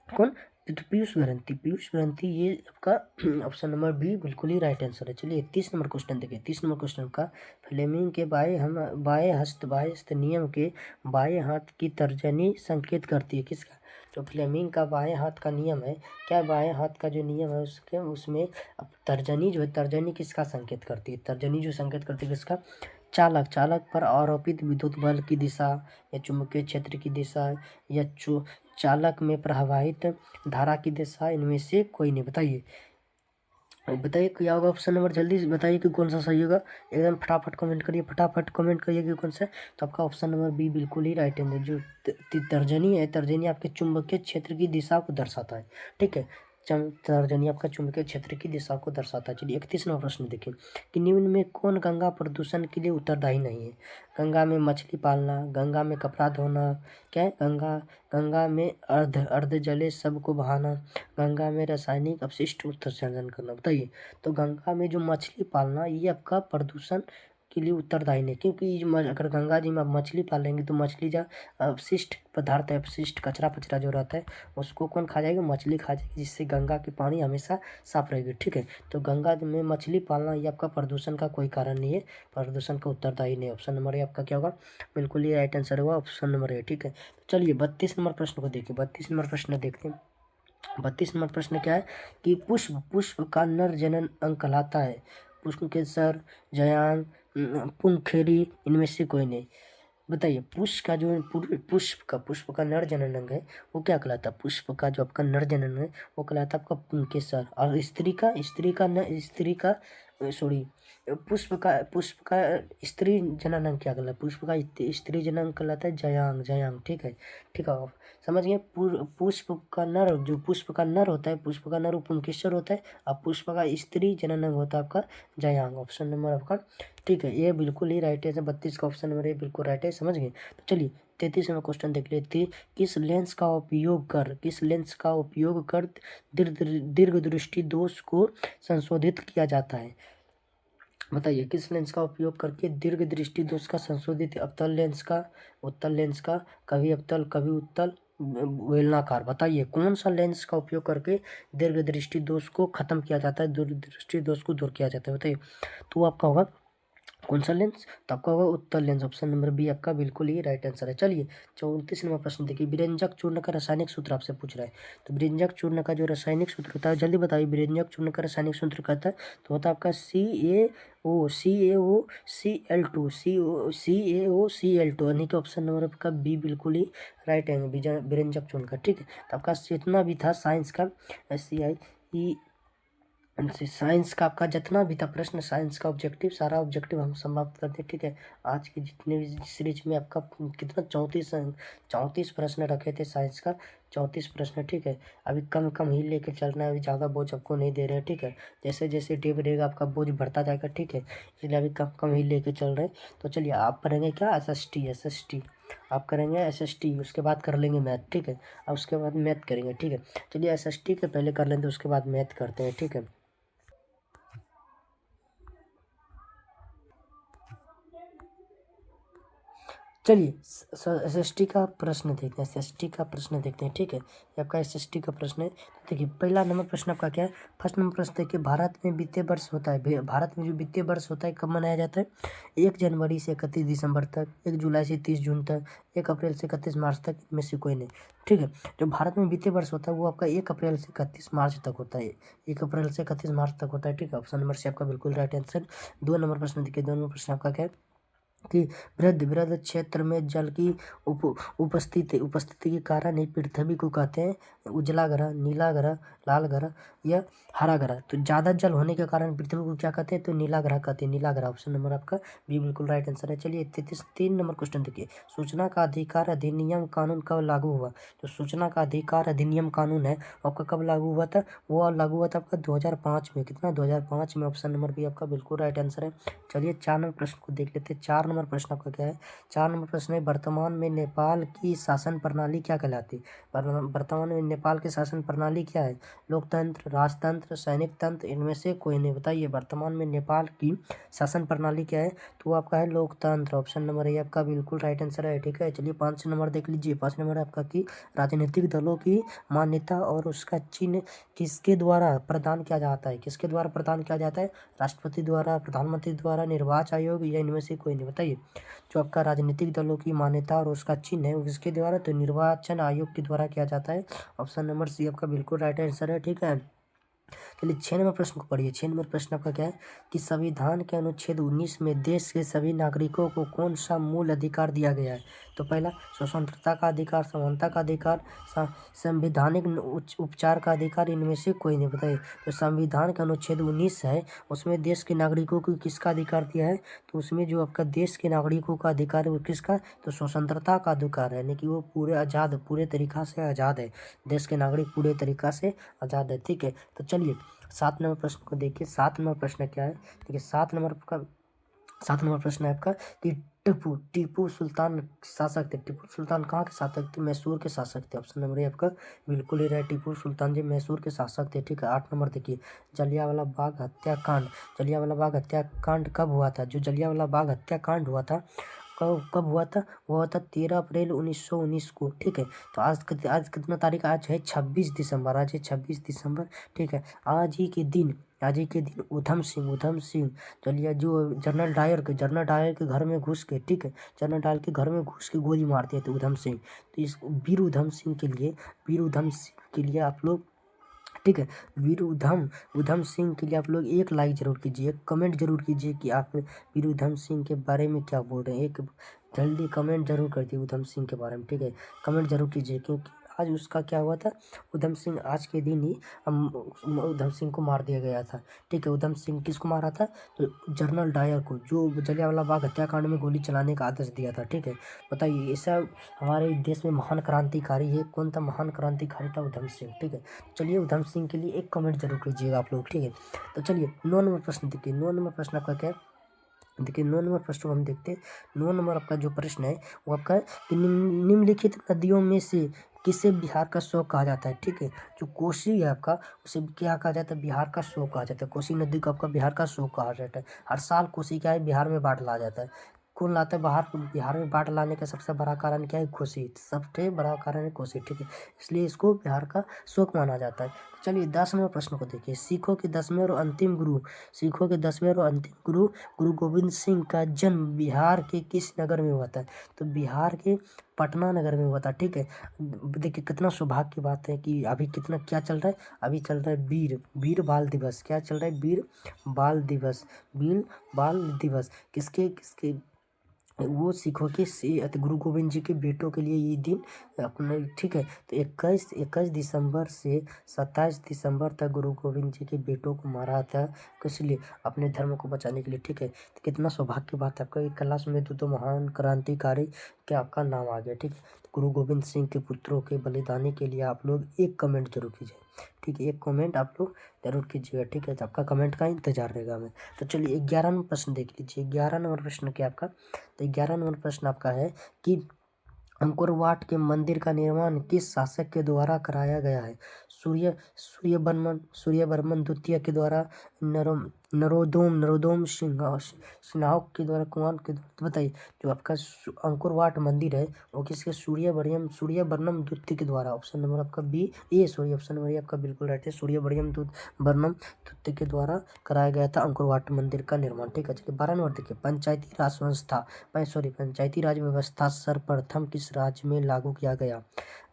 कौन? तो पीयूष ग्रंथि ये आपका ऑप्शन नंबर बी बिल्कुल ही राइट आंसर है। चलिए 30 नंबर क्वेश्चन देखिए। 30 नंबर क्वेश्चन का, फ्लेमिंग के बाएं हस्त नियम के बाएं हाथ की तर्जनी संकेत करती है किसका? तो फ्लेमिंग का बाएं हाथ का नियम है, क्या बाएं हाथ का जो नियम है उसमें अब तर्जनी जो है, तर्जनी किसका संकेत करती है? तर्जनी जो संकेत करती है किसका? चालक पर आरोपित विद्युत बल की दिशा, या चुंबकीय क्षेत्र की दिशा, या चालक में प्रवाहित धारा की दिशा, इनमें से कोई नहीं। बताइए क्या होगा ऑप्शन नंबर? जल्दी से बताइए कि कौन सा सही होगा। एकदम फटाफट कमेंट करिए कि कौन सा है। तो आपका ऑप्शन नंबर बी बिल्कुल ही राइट है। जो तर्जनी है, तर्जनी आपके चुंबकीय क्षेत्र की दिशा को दर्शाता है। ठीक है, तर्जनी आपका चुंबकीय क्षेत्र की दिशा को दर्शाता है। चलिए 31वां प्रश्न देखिए कि निम्न में कौन गंगा प्रदूषण के लिए उत्तरदायी नहीं है। गंगा में मछली पालना, गंगा में कपड़ा धोना, क्या है, गंगा में अर्ध जले शव को बहाना, गंगा में रासायनिक अपशिष्ट उत्सर्जन करना। बताइए, तो गंगा में जो मछली पालना ये आपका प्रदूषण के लिए उत्तरदायी नहीं, क्योंकि अगर गंगा जी में आप मछली पालेंगे तो मछली जो अपशिष्ट पदार्थ है, अपशिष्ट कचरा पचरा जो रहता है उसको कौन खा जाएगा, मछली खा जाएगी, जिससे गंगा की पानी हमेशा साफ रहेगी। ठीक है, तो गंगा में मछली पालना ये आपका प्रदूषण का कोई कारण नहीं है, प्रदूषण का उत्तरदायी नहीं। ऑप्शन नंबर ए आपका क्या होगा, बिल्कुल ये राइट आंसर होगा ऑप्शन नंबर ए। ठीक है, तो चलिए 32 नंबर प्रश्न को देखिए। 32 नंबर प्रश्न देखते हैं। 32 नंबर प्रश्न क्या है कि पुष्प का नर जनन अंग कहलाता है। पुष्प के सर, जयांग, पुंखेरी, इनमें से कोई नहीं। बताइए, पुष्प का नर जनन अंग है वो क्या कहलाता है। पुष्प का जो आपका नर जनन है वो कहलाता है आपका पुंकेसर, और स्त्री का सॉरी पुष्प का स्त्री जनन अंग क्या कहलाता है, पुष्प का स्त्री जनन अंग कहलाता है जयांग। ठीक है, ठीक है, समझ गए। पुष्प का नर, जो पुष्प का नर होता है, पुष्प का नर पुंकेसर होता है, और पुष्प का स्त्री जनन अंग होता है आपका जयांग। ऑप्शन नंबर आपका ठीक है, ये बिल्कुल ही राइट है। 32 का ऑप्शन नंबर ये बिल्कुल राइट है, समझ गए। तो चलिए 33वां क्वेश्चन देख लेते। किस लेंस का उपयोग कर दीर्घ दृष्टि दोष को संशोधित किया जाता है। बताइए, किस लेंस का उपयोग करके दीर्घ दृष्टि दोष का संशोधित, उत्तल लेंस का, कभी अवतल कभी उत्तल, बेलनाकार। बताइए, कौन सा लेंस का उपयोग करके दीर्घ दृष्टि दोष को खत्म किया जाता है, दीर्घ दृष्टि दोष को दूर किया जाता है। बताइए, तो आपका होगा कौन सा लेंस, तो आपका होगा उत्तल लेंस। ऑप्शन नंबर बी आपका बिल्कुल ही राइट आंसर है। चलिए 34 नंबर प्रश्न देखिए। विरंजक चूर्ण का रासायनिक सूत्र आपसे पूछ रहा है। तो विरंजक चूर्ण का जो रासायनिक सूत्र होता है, जल्दी बताइए, विरंजक चूर्ण का रासायनिक सूत्र कहता है तो होता है आपका CaOCl2 यानी कि ऑप्शन नंबर आपका बी बिल्कुल ही राइट है विरंजक चूर्ण का। ठीक है, तो आपका जितना भी था साइंस का साइंस का आपका जितना भी था प्रश्न, साइंस का ऑब्जेक्टिव, सारा ऑब्जेक्टिव हम समाप्त करते हैं। ठीक है, आज की जितने भी सीरीज में आपका कितना 34 प्रश्न रखे थे साइंस का, 34 प्रश्न। ठीक है, अभी कम कम ही लेके चलना है, अभी ज़्यादा बोझ आपको नहीं दे रहे हैं। ठीक है, जैसे जैसे डे बढ़ेगा आपका बोझ बढ़ता जाएगा। ठीक है, इसलिए अभी कम कम ही लेके चल रहे हैं। तो चलिए आप करेंगे क्या, SST आप करेंगे SST, उसके बाद कर लेंगे मैथ। ठीक है, अब उसके बाद मैथ करेंगे। ठीक है, चलिए SST के पहले कर लेंगे, उसके बाद मैथ करते हैं। ठीक है, चलिए SST का प्रश्न देखते हैं। SST का प्रश्न देखते हैं। ठीक है, ये आपका SST का प्रश्न है। तो देखिए, पहला नंबर प्रश्न आपका क्या है, फर्स्ट नंबर प्रश्न देखिए, भारत में वित्तीय वर्ष होता है, भारत में जो वित्तीय वर्ष होता है कब मनाया जाता है, 1 जनवरी से 31 दिसंबर तक, 1 जुलाई से 30 जून तक, 1 अप्रैल से 31 मार्च तक, इनमें से कोई नहीं। ठीक है, जो भारत में वित्तीय वर्ष होता है वो आपका 1 अप्रैल से 31 मार्च तक होता है, 1 अप्रैल से 31 मार्च तक होता है। ठीक है, ऑप्शन नंबर से आपका बिल्कुल राइट आंसर। 2 नंबर प्रश्न देखिए, 2 नंबर प्रश्न आपका क्या है कि वृहद वृहद क्षेत्र में जल की उपस्थिति के कारण ही पृथ्वी को कहते हैं उजला ग्रह, नीला ग्रह, लाल ग्रह या हरा ग्रह। तो ज़्यादा जल होने के कारण पृथ्वी को क्या कहते हैं, तो नीला ग्रह कहते हैं, नीला ग्रह। ऑप्शन नंबर आपका बी बिल्कुल राइट आंसर है। चलिए 3 नंबर क्वेश्चन देखिए। सूचना का अधिकार अधिनियम कानून कब लागू हुआ। जो सूचना का अधिकार अधिनियम कानून है वो आपका कब लागू हुआ था, वो लागू हुआ था आपका 2005 में। कितना, 2005 में। ऑप्शन नंबर बी आपका बिल्कुल राइट आंसर है। चलिए 4 नंबर प्रश्न को देख लेते हैं। 4 नंबर प्रश्न आपका क्या है, 4 नंबर प्रश्न है, वर्तमान में नेपाल की शासन प्रणाली क्या कहलाती है। वर्तमान में नेपाल की शासन प्रणाली क्या है, लोकतंत्र, राजतंत्र, सैनिक तंत्र, इनमें से कोई नहीं। बताइए, वर्तमान में नेपाल की शासन प्रणाली क्या है, तो वो आपका है लोकतंत्र। ऑप्शन नंबर ए आपका बिल्कुल राइट आंसर है। ठीक है, चलिए 5 नंबर देख लीजिए। 5 नंबर आपका की राजनीतिक दलों की मान्यता और उसका चिन्ह किसके द्वारा प्रदान किया जाता है, किसके द्वारा प्रदान किया जाता है, राष्ट्रपति द्वारा, प्रधानमंत्री द्वारा, निर्वाचन आयोग या इनमें से कोई नहीं। बताइए, जो आपका राजनीतिक दलों की मान्यता और उसका चिन्ह है वो किसके द्वारा, तो निर्वाचन आयोग के द्वारा किया जाता है। ऑप्शन नंबर सी आपका बिल्कुल राइट आंसर है। ठीक है, चलिए 6 नंबर प्रश्न को पढ़िए। 6 नंबर प्रश्न आपका क्या है कि संविधान के अनुच्छेद 19 में देश के सभी नागरिकों को कौन सा मूल अधिकार दिया गया है? तो पहला स्वतंत्रता का अधिकार, समानता का अधिकार, संवैधानिक उपचार का अधिकार, इनमें से कोई नहीं। बताइए। तो संविधान का अनुच्छेद 19 है, उसमें देश के नागरिकों को किसका अधिकार दिया है? तो उसमें जो आपका देश के नागरिकों का अधिकार है वो किसका? तो स्वतंत्रता का अधिकार है, यानी कि वो पूरे आज़ाद, पूरे तरीक़ा से आज़ाद है। देश के नागरिक पूरे तरीक़ा से आज़ाद है। ठीक है, तो चलिए 7 नंबर प्रश्न को देखिए। 7 नंबर प्रश्न क्या है? देखिए 7 नंबर प्रश्न है आपका कि टीपू सुल्तान शासक थे। टीपू सुल्तान कहाँ के शासक थे? मैसूर के शासक थे। ऑप्शन नंबर ए आपका बिल्कुल ही राइट, टीपू सुल्तान जी मैसूर के शासक थे। ठीक है, 8 नंबर देखिए, जलियांवाला बाग हत्याकांड। जलियांवाला बाग हत्याकांड कब हुआ था? जो जलियांवाला बाग हत्याकांड हुआ था, कब हुआ था? वो हुआ था 13 अप्रैल 1919 को। ठीक है, तो आज कितना तारीख? आज है 26 दिसंबर। आज है 26 दिसंबर। ठीक है, आज ही के दिन उधम सिंह चलिए, जो जनरल डायर के घर में घुस के, ठीक है, जनरल डायर के घर में घुस के गोली मार दिए थे उधम सिंह। तो इस वीर उधम सिंह के लिए आप लोग, ठीक है, उधम सिंह के लिए आप लोग एक लाइक जरूर कीजिए, एक कमेंट जरूर कीजिए कि आप वीर उधम सिंह के बारे में क्या बोल रहे हैं। एक जल्दी कमेंट जरूर कर दिए उधम सिंह के बारे में। ठीक है, कमेंट जरूर कीजिए, क्योंकि आज उसका क्या हुआ था? उधम सिंह आज के दिन ही उधम सिंह को मार दिया गया था। ठीक है, उधम सिंह किसको मारा था? तो जनरल डायर को, जो जलियांवाला बाग हत्याकांड में गोली चलाने का आदेश दिया था। ठीक है, बताइए, ऐसा हमारे देश में महान क्रांतिकारी है, कौन था महान क्रांतिकारी? था उधम सिंह। ठीक है, चलिए उधम सिंह के लिए एक कमेंट जरूर कीजिएगा आप लोग। ठीक है, तो चलिए 9 नंबर प्रश्न देखिए। 9 नंबर प्रश्न आपका क्या है? देखिए 9 नंबर प्रश्न को हम देखते हैं। 9 नंबर आपका जो प्रश्न है वो आपका है कि निम्नलिखित नदियों में से किसे बिहार का शोक कहा जाता है? ठीक है, जो कोसी है आपका, उसे क्या कहा जाता है? बिहार का शोक कहा जाता है। कोसी नदी को आपका बिहार का शोक कहा जाता है। हर साल कोसी क्या है? बिहार में बाढ़ ला जाता है। कौन लाता है बिहार में बाढ़ लाने का सबसे बड़ा कारण क्या है? कोसी। सबसे बड़ा कारण है कोसी। ठीक है, इसलिए इसको बिहार का शोक माना जाता है। चलिए 10 नंबर प्रश्न को देखिए। सिखों के 10वें और अंतिम गुरु गुरु गोविंद सिंह का जन्म बिहार के किस नगर में हुआ था? तो बिहार के पटना नगर में हुआ था। ठीक है, देखिए कितना सौभाग्य की बात है कि अभी कितना क्या चल रहा है? अभी चल रहा है वीर बाल दिवस। क्या चल रहा है? वीर बाल दिवस किसके किसके? वो सिखों के गुरु गोविंद जी के बेटों के लिए ये दिन अपने। ठीक है, तो 21 दिसंबर से 27 दिसंबर तक गुरु गोविंद जी के बेटों को मारा था। किस लिए? अपने धर्म को बचाने के लिए। ठीक है, तो कितना सौभाग्य की बात है आपका एक क्लास में तो महान क्रांतिकारी के आपका नाम आ गया। ठीक है, तो गुरु गोविंद सिंह के पुत्रों के बलिदानी के लिए आप लोग एक कमेंट जरूर कीजिए। ठीक है, एक कमेंट आप लोग जरूर कीजिएगा। ठीक है, तो आपका कमेंट का इंतजार रहेगा हमें। तो चलिए 11 नंबर प्रश्न देख लीजिए। 11 नंबर प्रश्न क्या आपका? तो 11 नंबर प्रश्न आपका है कि अंकोर वाट के मंदिर का निर्माण किस शासक के द्वारा कराया गया है? सूर्यवर्मन द्वितीय के द्वारा, नरोदोम सिन्हाक के द्वारा, कुमार के द्वारा? तो बताइए, जो आपका अंकोर वाट मंदिर है वो किसके? सूर्यवर्मन द्वितीय के द्वारा। ऑप्शन नंबर आपका ऑप्शन नंबर आपका बिल्कुल राइट है, सूर्यवर्मन द्वितीय के द्वारा कराया गया था अंकोर वाट मंदिर का निर्माण। ठीक है, चलिए 12 नंबर देखिए। पंचायती राज व्यवस्था सर्वप्रथम किस राज्य में लागू किया गया?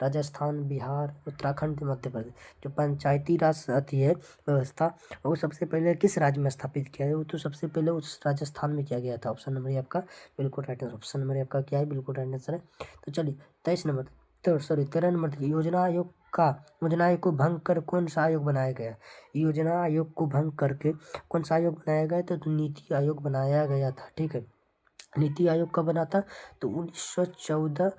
राजस्थान, बिहार, उत्तराखंड, मध्य प्रदेश। जो पंचायती राज अति है व्यवस्था, वो सबसे पहले किस राज्य में स्थापित किया है? वो तो सबसे पहले उस राजस्थान में किया गया था। ऑप्शन नंबर आपका बिल्कुल राइट आंसर। ऑप्शन नंबर आपका क्या है? बिल्कुल राइट आंसर है। तो चलिए 13 नंबर देखिए। योजना आयोग को भंग कर कौन सा आयोग बनाया गया? योजना आयोग को भंग करके कौन सा आयोग बनाया गया था? तो नीति आयोग बनाया गया था। ठीक है, नीति आयोग कब बना था? तो 2014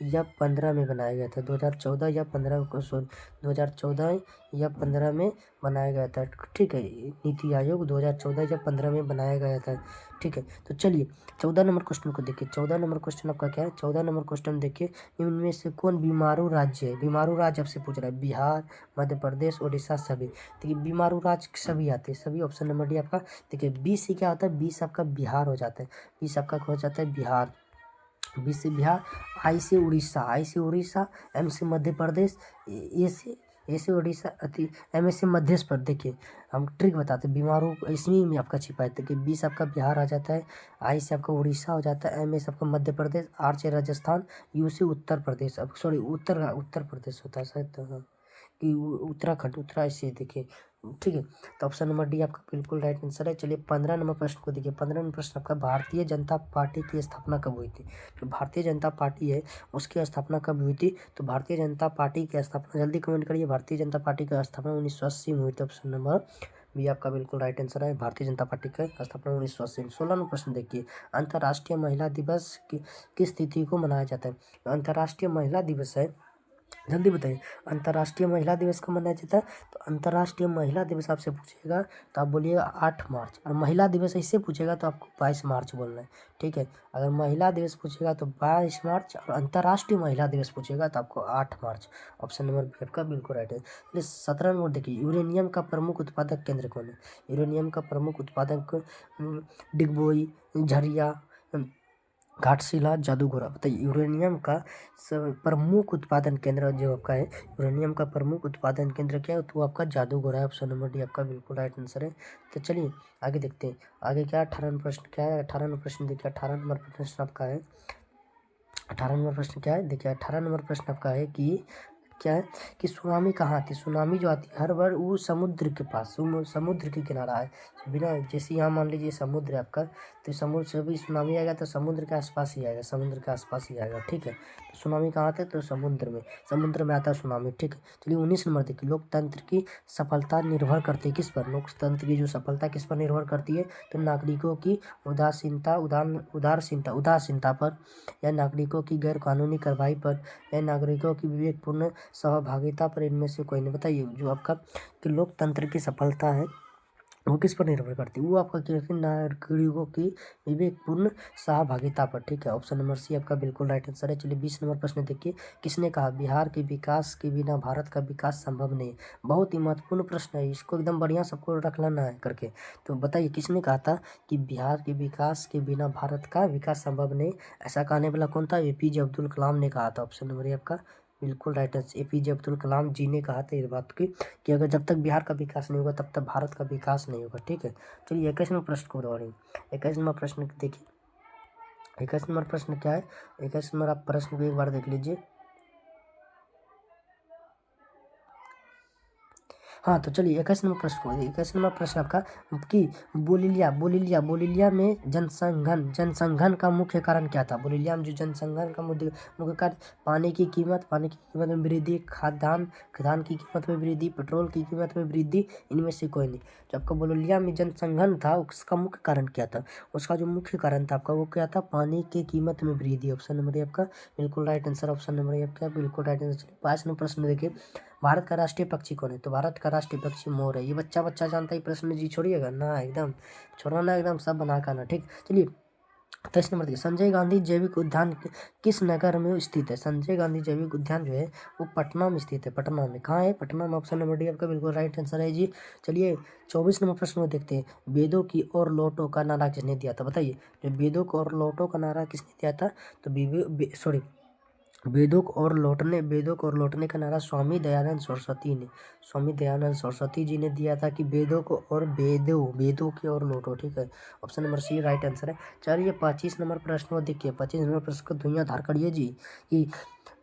या 15 में बनाया गया था। 2014 या 15 को 2014 या 15 में बनाया गया था। ठीक है, नीति आयोग 2014 या 15 में बनाया गया था। ठीक है, तो चलिए 14 नंबर क्वेश्चन को देखिए। 14 नंबर क्वेश्चन आपका क्या है? 14 नंबर क्वेश्चन देखिए, इनमें से कौन बीमारू राज्य है? बीमारू राज्य आपसे पूछ रहा है। बिहार, मध्य प्रदेश, उड़ीसा, सभी। देखिए बीमारू राज्य सभी आते हैं, सभी। ऑप्शन नंबर डी आपका। देखिए 20 से क्या होता है? 20 आपका बिहार हो जाता है। 20 आपका हो जाता है बिहार। 20 से बिहार, आई से उड़ीसा, एम से मध्य प्रदेश, ए से उड़ीसा, एम से मध्य प्रदेश। देखिए हम ट्रिक बताते हैं, बीमारों इसमें में आपका छिपा है। देखिए 20 आपका बिहार आ जाता है, आई से आपका उड़ीसा हो जाता है, एम से आपका मध्य प्रदेश, आर से राजस्थान, यू से उत्तर प्रदेश। उत्तर प्रदेश होता है शायद, कि उत्तराखंड, उत्तरा ऐसे देखिए, ठीक है। तो ऑप्शन नंबर डी आपका बिल्कुल राइट आंसर है। चलिए 15 नंबर प्रश्न को देखिए। 15 नंबर प्रश्न आपका, भारतीय जनता पार्टी की स्थापना कब हुई थी? जो भारतीय जनता पार्टी है उसकी स्थापना कब हुई थी? तो भारतीय जनता पार्टी की स्थापना, जल्दी कमेंट करिए, भारतीय जनता पार्टी की स्थापना 1980 में हुई थी। ऑप्शन नंबर बी आपका बिल्कुल राइट आंसर है, भारतीय जनता पार्टी का स्थापना 1980 में। 16 नंबर प्रश्न देखिए, अंतर्राष्ट्रीय महिला दिवस किस तिथि को मनाया जाता है? अंतर्राष्ट्रीय महिला दिवस है, जल्दी बताइए, अंतर्राष्ट्रीय महिला दिवस कब मनाया जाता है? तो अंतर्राष्ट्रीय महिला दिवस आपसे पूछेगा तो आप बोलिएगा 8 मार्च, और महिला दिवस ऐसे पूछेगा तो आपको 22 मार्च बोलना है, ठीक है। अगर महिला दिवस पूछेगा तो 22 मार्च, और अंतर्राष्ट्रीय महिला दिवस पूछेगा तो आपको 8 मार्च। ऑप्शन नंबर बी आपका बिल्कुल राइट है। 17 नंबर देखिए, यूरेनियम का प्रमुख उत्पादक केंद्र कौन है? यूरेनियम का प्रमुख उत्पादक डिगबोई, झरिया, घाटशिला, जादूगोरा। बताइए यूरेनियम का प्रमुख उत्पादन केंद्र जो आपका है, यूरेनियम का प्रमुख उत्पादन केंद्र क्या है? तो वो आपका जादूगोरा है। ऑप्शन नंबर डी आपका बिल्कुल राइट आंसर है। तो चलिए आगे देखते हैं, आगे क्या 18 नंबर प्रश्न क्या है? 18 नंबर प्रश्न देखिए, 18 नंबर प्रश्न आपका है, 18 नंबर प्रश्न क्या है देखिए, 18 नंबर प्रश्न आपका है कि क्या है कि सुनामी कहाँ आती है? सुनामी जो आती है हर बार वो समुद्र के पास, समुद्र के किनारा है, बिना, जैसे यहाँ मान लीजिए समुद्र है आपका, तो समुद्र से भी सुनामी आएगा तो समुद्र के आसपास ही आएगा, समुद्र के आसपास ही आएगा, ठीक है। तो सुनामी कहाँ आता है? तो समुद्र में आता है सुनामी, ठीक है। चलिए 19 नंबर देखिए, लोकतंत्र की सफलता निर्भर करती है किस पर? लोकतंत्र की जो सफलता किस पर निर्भर करती है? तो नागरिकों की उदासीनता पर, या नागरिकों की गैर कानूनी कार्रवाई पर, या नागरिकों की विवेकपूर्ण सहभागिता पर, इनमें से कोई नहीं। बताइए जो आपका कि लोकतंत्र की सफलता है वो किस पर निर्भर करती है? वो आपका क्या है? नागरिकों की विवेकपूर्ण सहभागिता पर, ठीक है। ऑप्शन नंबर सी आपका बिल्कुल राइट आंसर है। चलिए 20 नंबर प्रश्न देखिए, किसने कहा बिहार के विकास के बिना भारत का विकास संभव नहीं? बहुत ही महत्वपूर्ण प्रश्न है, इसको एकदम बढ़िया सबको रख लेना है करके। तो बताइए किसने कहा था कि बिहार के विकास के बिना भारत का विकास संभव नहीं? ऐसा कहने वाला कौन था? एपीजे अब्दुल कलाम ने कहा था। ऑप्शन नंबर ए आपका बिल्कुल right answer, APJ Abdul Kalam जी ने कहा था इस बात की कि अगर जब तक बिहार का विकास नहीं होगा तब तक भारत का विकास नहीं होगा, ठीक है। चलिए 21 नंबर प्रश्न को बता रही हूँ। 21 नंबर प्रश्न देखिए, 21 नंबर प्रश्न क्या है? 21 नंबर आप प्रश्न को एक बार देख लीजिए। हाँ तो चलिए 21 नंबर प्रश्न को, 21 नंबर प्रश्न आपका कि बोलिलिया में जनसंघन का मुख्य कारण क्या था? बोलिलिया में जो जनसंघन का मुख्य कारण, पानी की कीमत में वृद्धि, खाद्यान्न की कीमत में वृद्धि, पेट्रोल की कीमत में वृद्धि, इनमें से कोई नहीं। जो आपका बोलिलिया में जनसंघन था उसका मुख्य कारण क्या था? उसका जो मुख्य कारण था आपका वो क्या था? पानी की कीमत में वृद्धि। ऑप्शन नंबर आपका बिल्कुल राइट आंसर, ऑप्शन नंबर आपका बिल्कुल राइट आंसर। 5 नंबर प्रश्न देखिए, भारत का राष्ट्रीय पक्षी कौन है? तो भारत का राष्ट्रीय पक्षी मोर है। ये बच्चा जानता है प्रश्न जी, छोड़िएगा ना एकदम, छोड़ना एकदम सब बना का ना, ठीक। चलिए 23 नंबर देखिए, संजय गांधी जैविक उद्यान किस नगर में स्थित है? संजय गांधी जैविक उद्यान जो है वो पटना में स्थित है। पटना में कहाँ है? पटना में। ऑप्शन नंबर डी आपका बिल्कुल राइट आंसर है जी। चलिए 24 नंबर प्रश्न को देखते हैं, वेदों की ओर लौटो का नारा किसने दिया था? बताइए जो वेदों की ओर लौटो का नारा किसने दिया था? तो वेदों को और लौटने का नारा स्वामी दयानंद सरस्वती जी ने दिया था कि वेदों की ओर लौटो, ठीक है। Option number C right answer है। चलिए 25 नंबर प्रश्न को देखिए, 25 नंबर प्रश्न को धुइयां धार करिए जी कि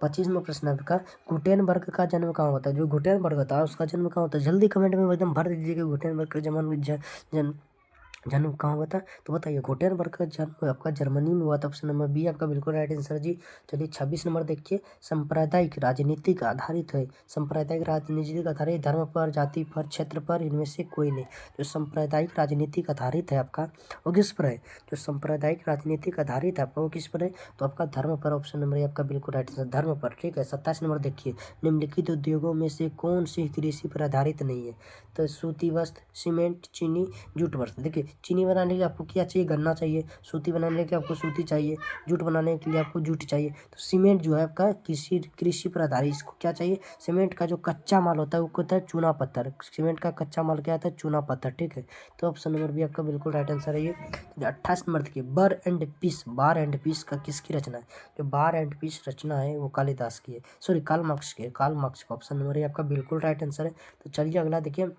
25 नंबर प्रश्न आपका, गुटेनबर्ग का जन्म कहाँ होता है? जो गुटेनबर्ग था उसका जन्म कहाँ होता है? जल्दी कमेंट में एकदम भर दीजिए कि गुटेनबर्ग का जन्म कहाँ हुआ था? तो बताइए गुटेनबर्ग का जन्म आपका जर्मनी में हुआ था। ऑप्शन नंबर बी आपका बिल्कुल राइट आंसर जी। चलिए 26 नंबर देखिए, सांप्रदायिक राजनीतिक आधारित है, सांप्रदायिक राजनीतिक आधारित, धर्म पर, जाति पर, क्षेत्र पर, इनमें से कोई नहीं। जो सांप्रदायिक राजनीतिक आधारित है आपका वो किस पर है? जो सांप्रदायिक राजनीतिक आधारित है आपका वो किस पर है? तो आपका धर्म पर। ऑप्शन नंबर आपका बिल्कुल राइट आंसर, धर्म पर, ठीक है। 27 नंबर देखिए, निम्नलिखित उद्योगों में से कौन सी कृषि पर आधारित नहीं है? तो सूती वस्त्र, सीमेंट, चीनी, जूट वस्त्र। देखिए चीनी बनाने के लिए आपको क्या चाहिए? गन्ना चाहिए। सूती बनाने के लिए आपको सूती चाहिए। जूट बनाने के लिए आपको जूट चाहिए। तो सीमेंट जो है आपका कृषि पर आधारित, इसको क्या चाहिए? सीमेंट का जो कच्चा माल होता है वो होता है चूना पत्थर। सीमेंट का कच्चा माल क्या होता है? चूना पत्थर, ठीक है। तो ऑप्शन नंबर बी आपका बिल्कुल राइट आंसर है ये। 28 नंबर देखिए, बार एंड पीस का किसकी रचना है? जो बार एंड पीस रचना है वो कालिदास की है, सॉरी कार्ल मार्क्स की है, कार्ल मार्क्स का। ऑप्शन नंबर ए आपका बिल्कुल राइट आंसर है। तो चलिए अगला देखिए,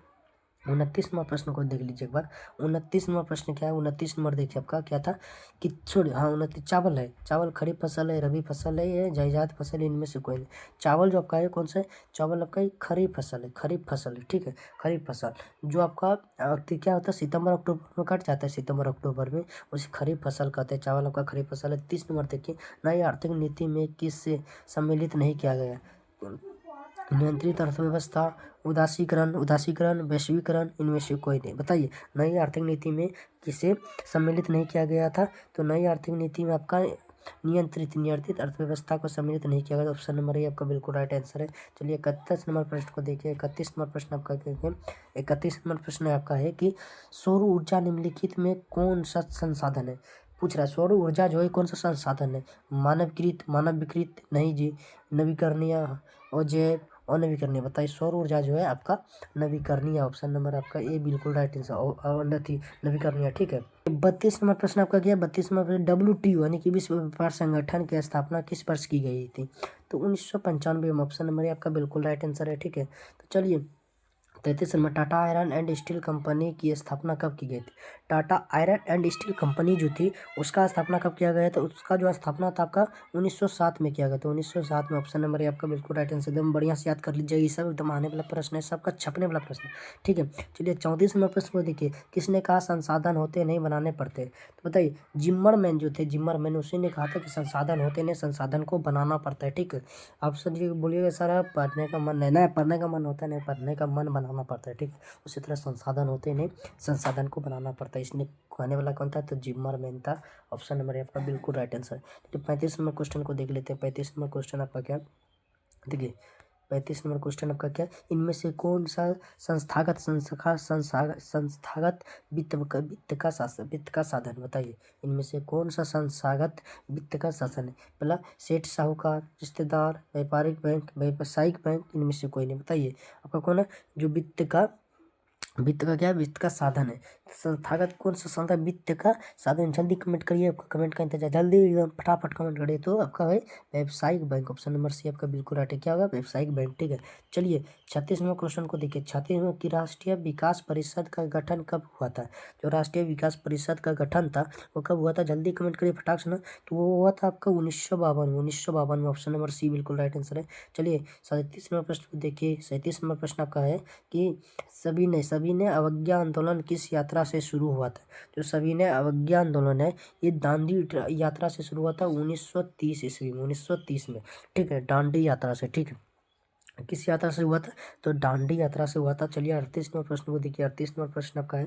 29 नंबर प्रश्न को देख लीजिए एक बार। 29 नंबर प्रश्न क्या है? 29 नंबर देखिए आपका क्या था कि छोड़, हाँ 29 चावल है। चावल खरीफ फसल है, रबी फसल है, ये जायदाद फसल है, इनमें से कोई नहीं। चावल जो आपका है कौन सा है? चावल आपका खरीफ फसल है, खरीफ फसल है, ठीक है, खरीफ फसल। जो आपका क्या होता है, सितंबर अक्टूबर में कट जाता है, सितंबर अक्टूबर में, उसे खरीफ फसल कहते हैं। चावल आपका खरीफ फसल है। 30 नंबर देखिए, नई आर्थिक नीति में किस सम्मिलित नहीं किया गया? नियंत्रित अर्थव्यवस्था, उदासीकरण, वैश्वीकरण, इनमें से कोई नहीं। बताइए, नई आर्थिक नीति में किसे सम्मिलित नहीं किया गया था? तो नई आर्थिक नीति में आपका नियंत्रित अर्थव्यवस्था को सम्मिलित नहीं किया गया। ऑप्शन नंबर ए आपका बिल्कुल राइट आंसर है। चलिए 31 नंबर प्रश्न को देखिए। 31 नंबर प्रश्न आपका देखिए। 31 नंबर प्रश्न आपका है कि सौर ऊर्जा निम्नलिखित में कौन सा संसाधन है? पूछ रहा है सौर ऊर्जा जो है कौन सा संसाधन है? मानवकृत, मानव विकृत, नहीं जी, नवीकरणीय, और जैव, और नवीकरणीय। बताइए, सौर ऊर्जा जो है आपका नवीकरणीय। ऑप्शन नंबर आपका ए बिल्कुल राइट आंसर, और नवीकरणीय, ठीक है। 32 नंबर प्रश्न आपका क्या है? 32 नंबर WTO यानी कि विश्व व्यापार संगठन की स्थापना किस वर्ष की गई थी? तो 1995 में। ऑप्शन नंबर ए आपका बिल्कुल राइट आंसर है, ठीक है। तो चलिए 33 number, Tata iron and steel company की स्थापना कब की गई थी? Tata iron and steel company जो थी उसका स्थापना कब किया गया था? उसका जो स्थापना था आपका 1907 में किया गया था, 1907 में। ऑप्शन नंबर ए आपका बिल्कुल राइट आंसर। एकदम बढ़िया से याद कर लीजिए, ये सब एकदम आने वाला प्रश्न है, सबका छपने वाला प्रश्न है, ठीक है। चलिए 34 नंबर प्रश्न को देखिए। किसने कहा संसाधन होते नहीं बनाने पड़ते? तो बताइए, जिम्मरमैन जो थे, जिम्मरमैन, उसी ने कहा था कि संसाधन होते नहीं, संसाधन को बनाना पड़ता है, ठीक है। आप सब जी बोलिएगा सर पढ़ने का मन नहीं, पढ़ने का मन होता है, नहीं पढ़ने का मन बनाना पड़ता है, ठीक है। उसी तरह संसाधन होते नहीं, संसाधन को बनाना पड़ता है। इसने कहने वाला कौन था? तो जिम्मरमैन था। ऑप्शन नंबर आपका बिल्कुल राइट आंसर। तो 35 नंबर क्वेश्चन को देख लेते हैं। 35 नंबर क्वेश्चन आपका क्या देखिए। 35 नंबर क्वेश्चन आपका क्या? इनमें से कौन सा संस्थागत वित्त का साधन? बताइए, इनमें से कौन सा संस्थागत वित्त का साधन है? पहला, सेठ साहूकार, रिश्तेदार, व्यापारिक बैंक, व्यावसायिक बैंक, इनमें से कोई नहीं। बताइए आपका कौन है जो वित्त का क्या है? वित्त का साधन है। संस्थागत कौन सा संस्था वित्त का साधन? जल्दी कमेंट करिए, आपका कमेंट का इंतजार, जल्दी एकदम फटाफट कमेंट करिए। तो आपका है व्यावसायिक बैंक। ऑप्शन नंबर सी आपका बिल्कुल राइट है। क्या होगा? व्यावसायिक बैंक, ठीक है। चलिए 36 नंबर क्वेश्चन को देखिए। 36 में की राष्ट्रीय विकास परिषद का गठन कब हुआ था? जो राष्ट्रीय विकास परिषद का गठन था वो कब हुआ था? जल्दी कमेंट करिए फटाक से ना। तो वो हुआ था आपका 1952 में। 1952 में। ऑप्शन नंबर सी बिल्कुल राइट आंसर है। चलिए 37 नंबर प्रश्न को देखिए। 37 नंबर प्रश्न आपका है कि सविनय अवज्ञा आंदोलन किस यात्रा से शुरू हुआ था? जो सविनय अवज्ञा आंदोलन है ये दांडी यात्रा से शुरू हुआ था 1930 ईस्वी में, 1930 में, ठीक है, दांडी यात्रा से, ठीक है। किस यात्रा से हुआ था? तो दांडी यात्रा से हुआ था। चलिए 38 नंबर प्रश्न को देखिए। 38 नंबर प्रश्न आपका है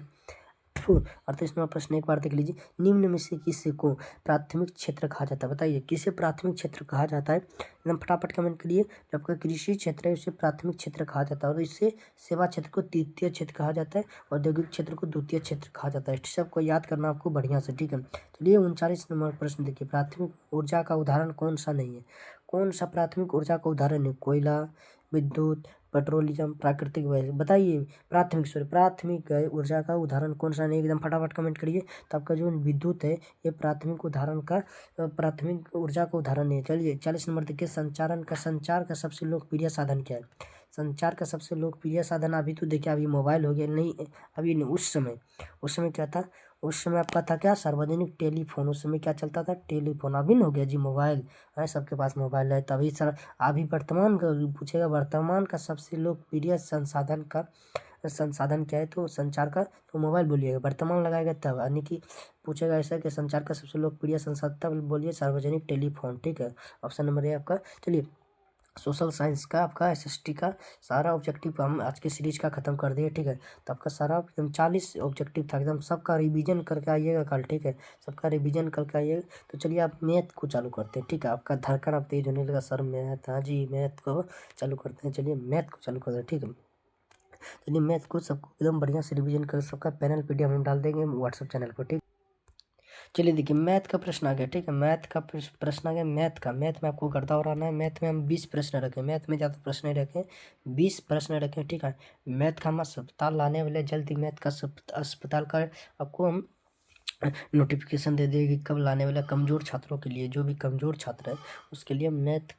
38 नंबर प्रश्न एक बार देख लीजिए। निम्न में से किसे को प्राथमिक क्षेत्र कहा जाता है? बताइए, किसे प्राथमिक क्षेत्र कहा जाता है? एकदम फटाफट कमेंट करिए। जो आपका कृषि क्षेत्र है उसे प्राथमिक क्षेत्र कहा जाता है, और इससे सेवा क्षेत्र को तृतीय क्षेत्र कहा जाता है, औद्योगिक क्षेत्र को द्वितीय क्षेत्र कहा जाता है। सबको याद करना आपको बढ़िया से, ठीक है। चलिए 39 नंबर प्रश्न देखिए। प्राथमिक ऊर्जा का उदाहरण कौन सा नहीं है? कौन सा प्राथमिक ऊर्जा का उदाहरण है? कोयला, विद्युत, पेट्रोलियम, प्राकृतिक गैस। बताइए, प्राथमिक ऊर्जा का उदाहरण कौन सा नहीं? एकदम फटाफट कमेंट करिए। तो आपका जो विद्युत है ये प्राथमिक ऊर्जा का उदाहरण नहीं है। चलिए 40 नंबर देखिए। संचार का सबसे लोकप्रिय साधन क्या है? संचार का सबसे लोकप्रिय साधन अभी तो देखिए, अभी मोबाइल हो गया, नहीं अभी नहीं, उस समय क्या था? उस समय आपका था क्या? सार्वजनिक टेलीफोन। उस समय क्या चलता था? टेलीफोन। अभी न हो गया जी मोबाइल है, सबके पास मोबाइल है। तभी सर अभी वर्तमान का पूछेगा, वर्तमान का सबसे लोकप्रिय संसाधन क्या है? तो संचार का, तो मोबाइल बोलिएगा, वर्तमान लगाएगा तब, यानी कि पूछेगा ऐसा कि संचार का सबसे लोकप्रिय संसाधन, तब बोलिए सार्वजनिक टेलीफोन, ठीक है। ऑप्शन नंबर ए आपका। चलिए सोशल साइंस का आपका SST का सारा ऑब्जेक्टिव हम आज के सीरीज का खत्म कर दिए, ठीक है। तो आपका सारा एकदम 40 ऑब्जेक्टिव था, एकदम सबका रिवीजन करके आइएगा कल, ठीक है। सबका रिवीजन करके आइएगा। तो चलिए आप मैथ को चालू करते हैं, ठीक है। आपका धड़कन अब तेज होने लगा सर, मैथ, हाँ जी मैथ को चालू करते हैं। चलिए मैथ को चालू करते हैं, ठीक है। चलिए मैथ को सबको एकदम बढ़िया से रिवीजन कर, सबका पैनल PDF हम डाल देंगे व्हाट्सएप चैनल पर, ठीक। चलिए देखिए मैथ का प्रश्न आ गया, ठीक है। मैथ का प्रश्न आ गया। मैथ में आपको करता और आना है। मैथ में हम 20 प्रश्न रखें, मैथ में ज़्यादा प्रश्न नहीं रखें, 20 प्रश्न रखें, ठीक है। मैथ का हम अस्पताल लाने वाले, जल्दी मैथ का अस्पताल का आपको हम नोटिफिकेशन दे देगी कब लाने वाला। कमज़ोर छात्रों के लिए, जो भी कमज़ोर छात्र है उसके लिए मैथ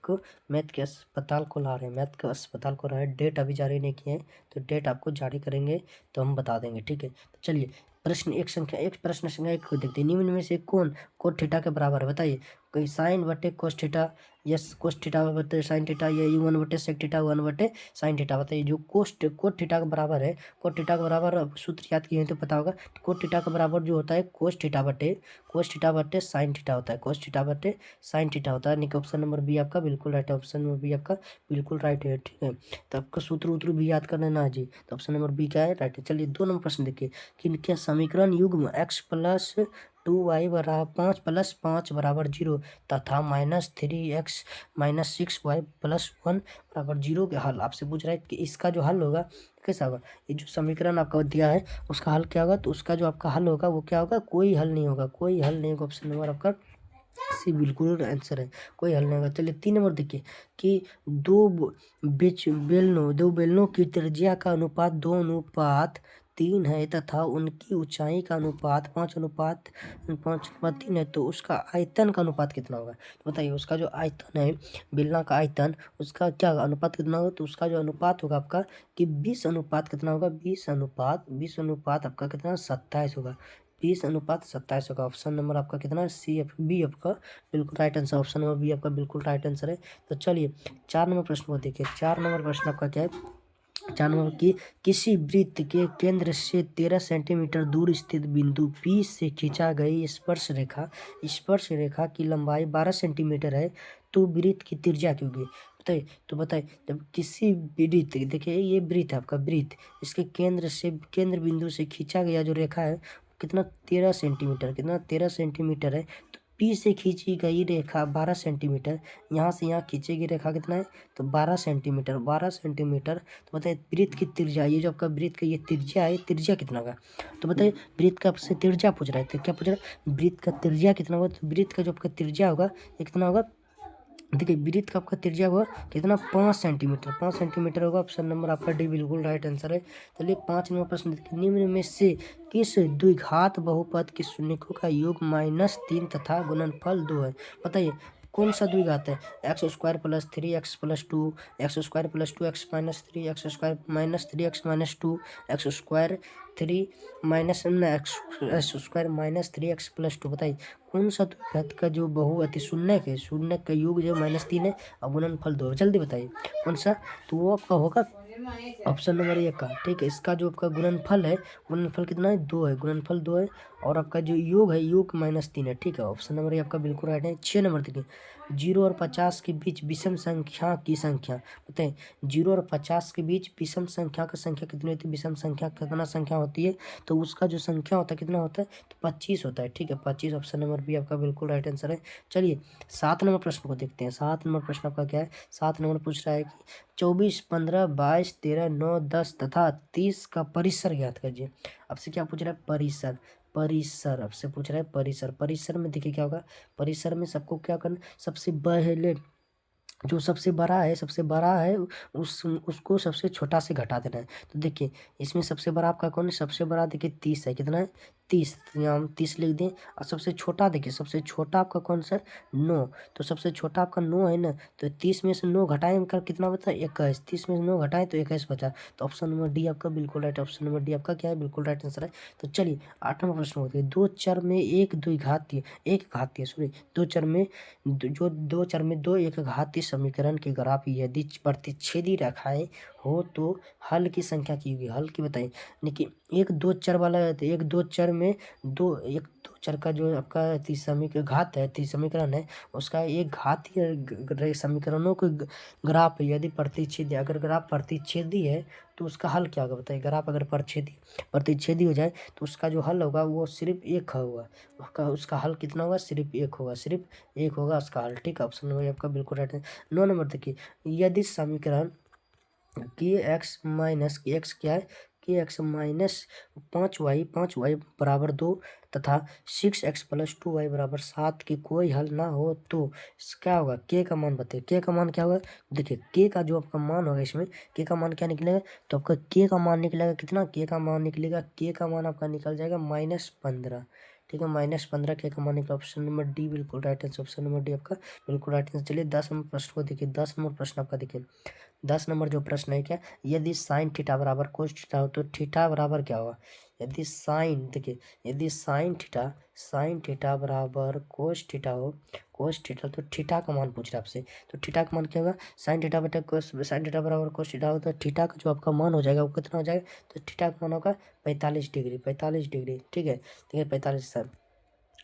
के अस्पताल को ला रहे हैं, मैथ के अस्पताल को ला रहे हैं। डेट अभी जारी नहीं किए हैं, तो डेट आपको जारी करेंगे तो हम बता देंगे, ठीक है। तो चलिए प्रश्न संख्या एक को देखते हैं। निम्न में से कौन कोट थीटा के बराबर है, बताइए। कोई साइन बटे cos theta, yes cos theta बटे साइन थीटा, या यू वन बटे सेक थीटा, वन बटे साइन थीटा। बताइए जो कोट थीटा के बराबर है, कोट थीटा के बराबर सूत्र याद किए हैं तो पता होगा। कोट थीटा के बराबर जो होता है कोस थीटा बटे साइन थीटा होता है, कोस थीटा बटे साइन थीटा होता है। यानी ऑप्शन नंबर बी आपका बिल्कुल राइट है, ऑप्शन नंबर बी आपका बिल्कुल राइट है, ठीक है। तो आपका सूत्र भी याद करना ना जी, तो ऑप्शन नंबर बी क्या है, राइट है। चलिए 2 नंबर प्रश्न देखिए कि क्या समीकरण युग्म x प्लस 2y बराबर 5 प्लस 5 बराबर 0 तथा -3x माइनस 6y प्लस 1 बराबर 0 के हल आपसे पूछ रहा है कि इसका जो हल होगा कैसा होगा। ये जो समीकरण आपका दिया है उसका हल क्या होगा, तो उसका जो आपका हल होगा वो क्या होगा, कोई हल नहीं होगा, कोई हल नहीं होगा। ऑप्शन नंबर आपका सी बिल्कुल आंसर है, कोई हल नहीं होगा। चलिए 3 नंबर देखिए कि दो बेलनों की त्रिज्या का अनुपात 2:3 है तथा उनकी ऊंचाई का अनुपात 5:3 है, तो उसका आयतन का अनुपात कितना होगा। तो बताइए उसका जो आयतन है, बेलना का आयतन, उसका क्या अनुपात कितना होगा, तो उसका जो अनुपात होगा आपका कि 20 अनुपात कितना होगा, 20 अनुपात आपका कितना 27 होगा, 20:27 होगा। ऑप्शन नंबर आपका कितना है, सी एफ बी आपका बिल्कुल right answer, option number B आपका बिल्कुल राइट आंसर है। तो चलिए 4 नंबर प्रश्न को देखिए। 4 नंबर प्रश्न आपका क्या है, 4 नंबर की किसी वृत्त के केंद्र से 13 सेंटीमीटर दूर स्थित बिंदु P से खींचा गई स्पर्श रेखा की लंबाई 12 सेंटीमीटर है, तो वृत्त की त्रिज्या क्या होगी। बताइए, तो बताइए जब किसी वृत्त, देखिए ये वृत्त है आपका वृत्त, इसके केंद्र बिंदु से खींचा गया जो रेखा है कितना 13 सेंटीमीटर है। तो पी से खींची गई रेखा 12 सेंटीमीटर, यहाँ से यहाँ खींची गई रेखा कितना है, तो 12 सेंटीमीटर। तो बताइए वृत्त की त्रिज्या, ये जो आपका वृत्त का ये त्रिज्या है, त्रिज्या कितना होगा। तो बताइए वृत्त का आपसे त्रिज्या पूछ रहा है, तो क्या पूछ रहा है, वृत्त का त्रिज्या कितना होगा। तो वृत्त का जो आपका त्रिज्या होगा ये कितना होगा, देखिए वृत्त का आपका त्रिज्या हुआ कितना 5 सेंटीमीटर होगा। ऑप्शन नंबर आपका डी बिल्कुल राइट आंसर है। चलिए 5 नंबर प्रश्न देखिए, निम्न में से किस द्विघात बहुपद के शून्यकों का योग -3 तथा गुणनफल 2 है। बताइए कौन सा द्विघात है, x² + 3x + 2, x² + 2x - 3, x² - 3x - 2, x² 3 x² - 3x + 2। बताइए कौन सा द्विघात का जो बहुअति शून्य का योग जो -3 है और गुणनफल 2 है, जल्दी बताइए कौन सा। तो वो आपका होगा ऑप्शन नंबर 1 का, ठीक है। इसका जो आपका गुणनफल है, गुणनफल कितना है 2 है, गुणनफल 2 है। और आपका जो योग है योग -3 है, ठीक है। ऑप्शन नंबर ये आपका बिल्कुल राइट है। 6 नंबर देखिए 0 और 50 के बीच विषम संख्या की संख्या। बताएं 0 और 50 के बीच विषम संख्या का संख्या कितनी होती है, विषम संख्या कितना संख्या होती है, तो उसका जो संख्या होता है कितना होता है, तो 25 होता है, ठीक है 25। ऑप्शन नंबर बी आपका बिल्कुल राइट आंसर है। चलिए 7 नंबर प्रश्न को देखते हैं। 7 नंबर प्रश्न आपका क्या है, 7 नंबर पूछ रहा है कि 24, 15, 22, 13, 9, 10 तथा 30 का परिसर ज्ञात कीजिए। आपसे क्या पूछ रहा है, परिसर आपसे पूछ रहा है परिसर में देखिए क्या होगा, परिसर में सबको क्या करना, सबसे पहले जो सबसे बड़ा है उसको सबसे छोटा से घटा देना है। तो देखिए इसमें सबसे बड़ा आपका कौन है, सबसे बड़ा देखिए 30 है, कितना है 30, तो यहाँ हम 30 लिख दें। और सबसे छोटा देखिए, सबसे छोटा आपका कौन सा 9, तो सबसे छोटा आपका 9 है ना, तो 30 में से 9 घटाएं कर कितना बचा 21, 30 में से 9 घटाएं तो 21 बचा। तो ऑप्शन नंबर डी आपका बिल्कुल राइट, ऑप्शन नंबर डी आपका क्या है, बिल्कुल राइट आंसर है। तो चलिए 8 नंबर प्रश्न होते हैं, दो चर में दो एक घातीय समीकरण के ग्राफ यदि प्रतिच्छेदी रेखाएं हो तो हल की संख्या की होगी, हल की बताइए। देखिए एक दो चर वाला है, तो एक दो चर में एक दो चर का जो आपका समीकरण है उसका एक घातीय समीकरणों के ग्राफ यदि प्रतिच्छेदी, अगर ग्राफ प्रतिच्छेदी है तो उसका हल क्या होगा। बताइए ग्राफ अगर प्रतिच्छेदी हो जाए तो उसका जो हल होगा वो सिर्फ एक होगा, उसका हल कितना होगा, सिर्फ एक होगा उसका हल, ठीक है। ऑप्शन नंबर आपका बिल्कुल राइट है। 9 नंबर देखिए, यदि समीकरण के एक्स क्या है, के एक्स माइनस 5y बराबर 2 तथा 6x + 2y बराबर 7 की कोई हल ना हो तो क्या होगा, के का मान बताइए, के का मान क्या होगा। देखिए के का जो आपका मान होगा, इसमें के का मान क्या निकलेगा, तो आपका के का मान निकलेगा कितना, के का मान आपका निकल जाएगा -15, ठीक है। -15 क्या का मान निकला, ऑप्शन नंबर डी बिल्कुल right answer, option number D आपका बिल्कुल राइट आंसर। चलिए 10 नंबर प्रश्न को देखिए, 10 नंबर प्रश्न आपका देखिए, 10 नंबर जो प्रश्न है क्या, यदि साइन थीटा बराबर कोस थीटा हो तो थीटा बराबर क्या होगा। यदि साइन देखिए, यदि साइन थीटा बराबर कोस थीटा हो, कोस थीटा तो थीटा का मान पूछ रहा है आपसे, तो थीटा का मान क्या होगा, साइन थीटा बटा कोस, साइन थीटा बराबर कोस थीटा हो तो थीटा का जो आपका मान हो जाएगा वो कितना हो जाएगा, तो थीटा का मान होगा 45 डिग्री, 45 डिग्री, ठीक है। ठीक है 45 सर,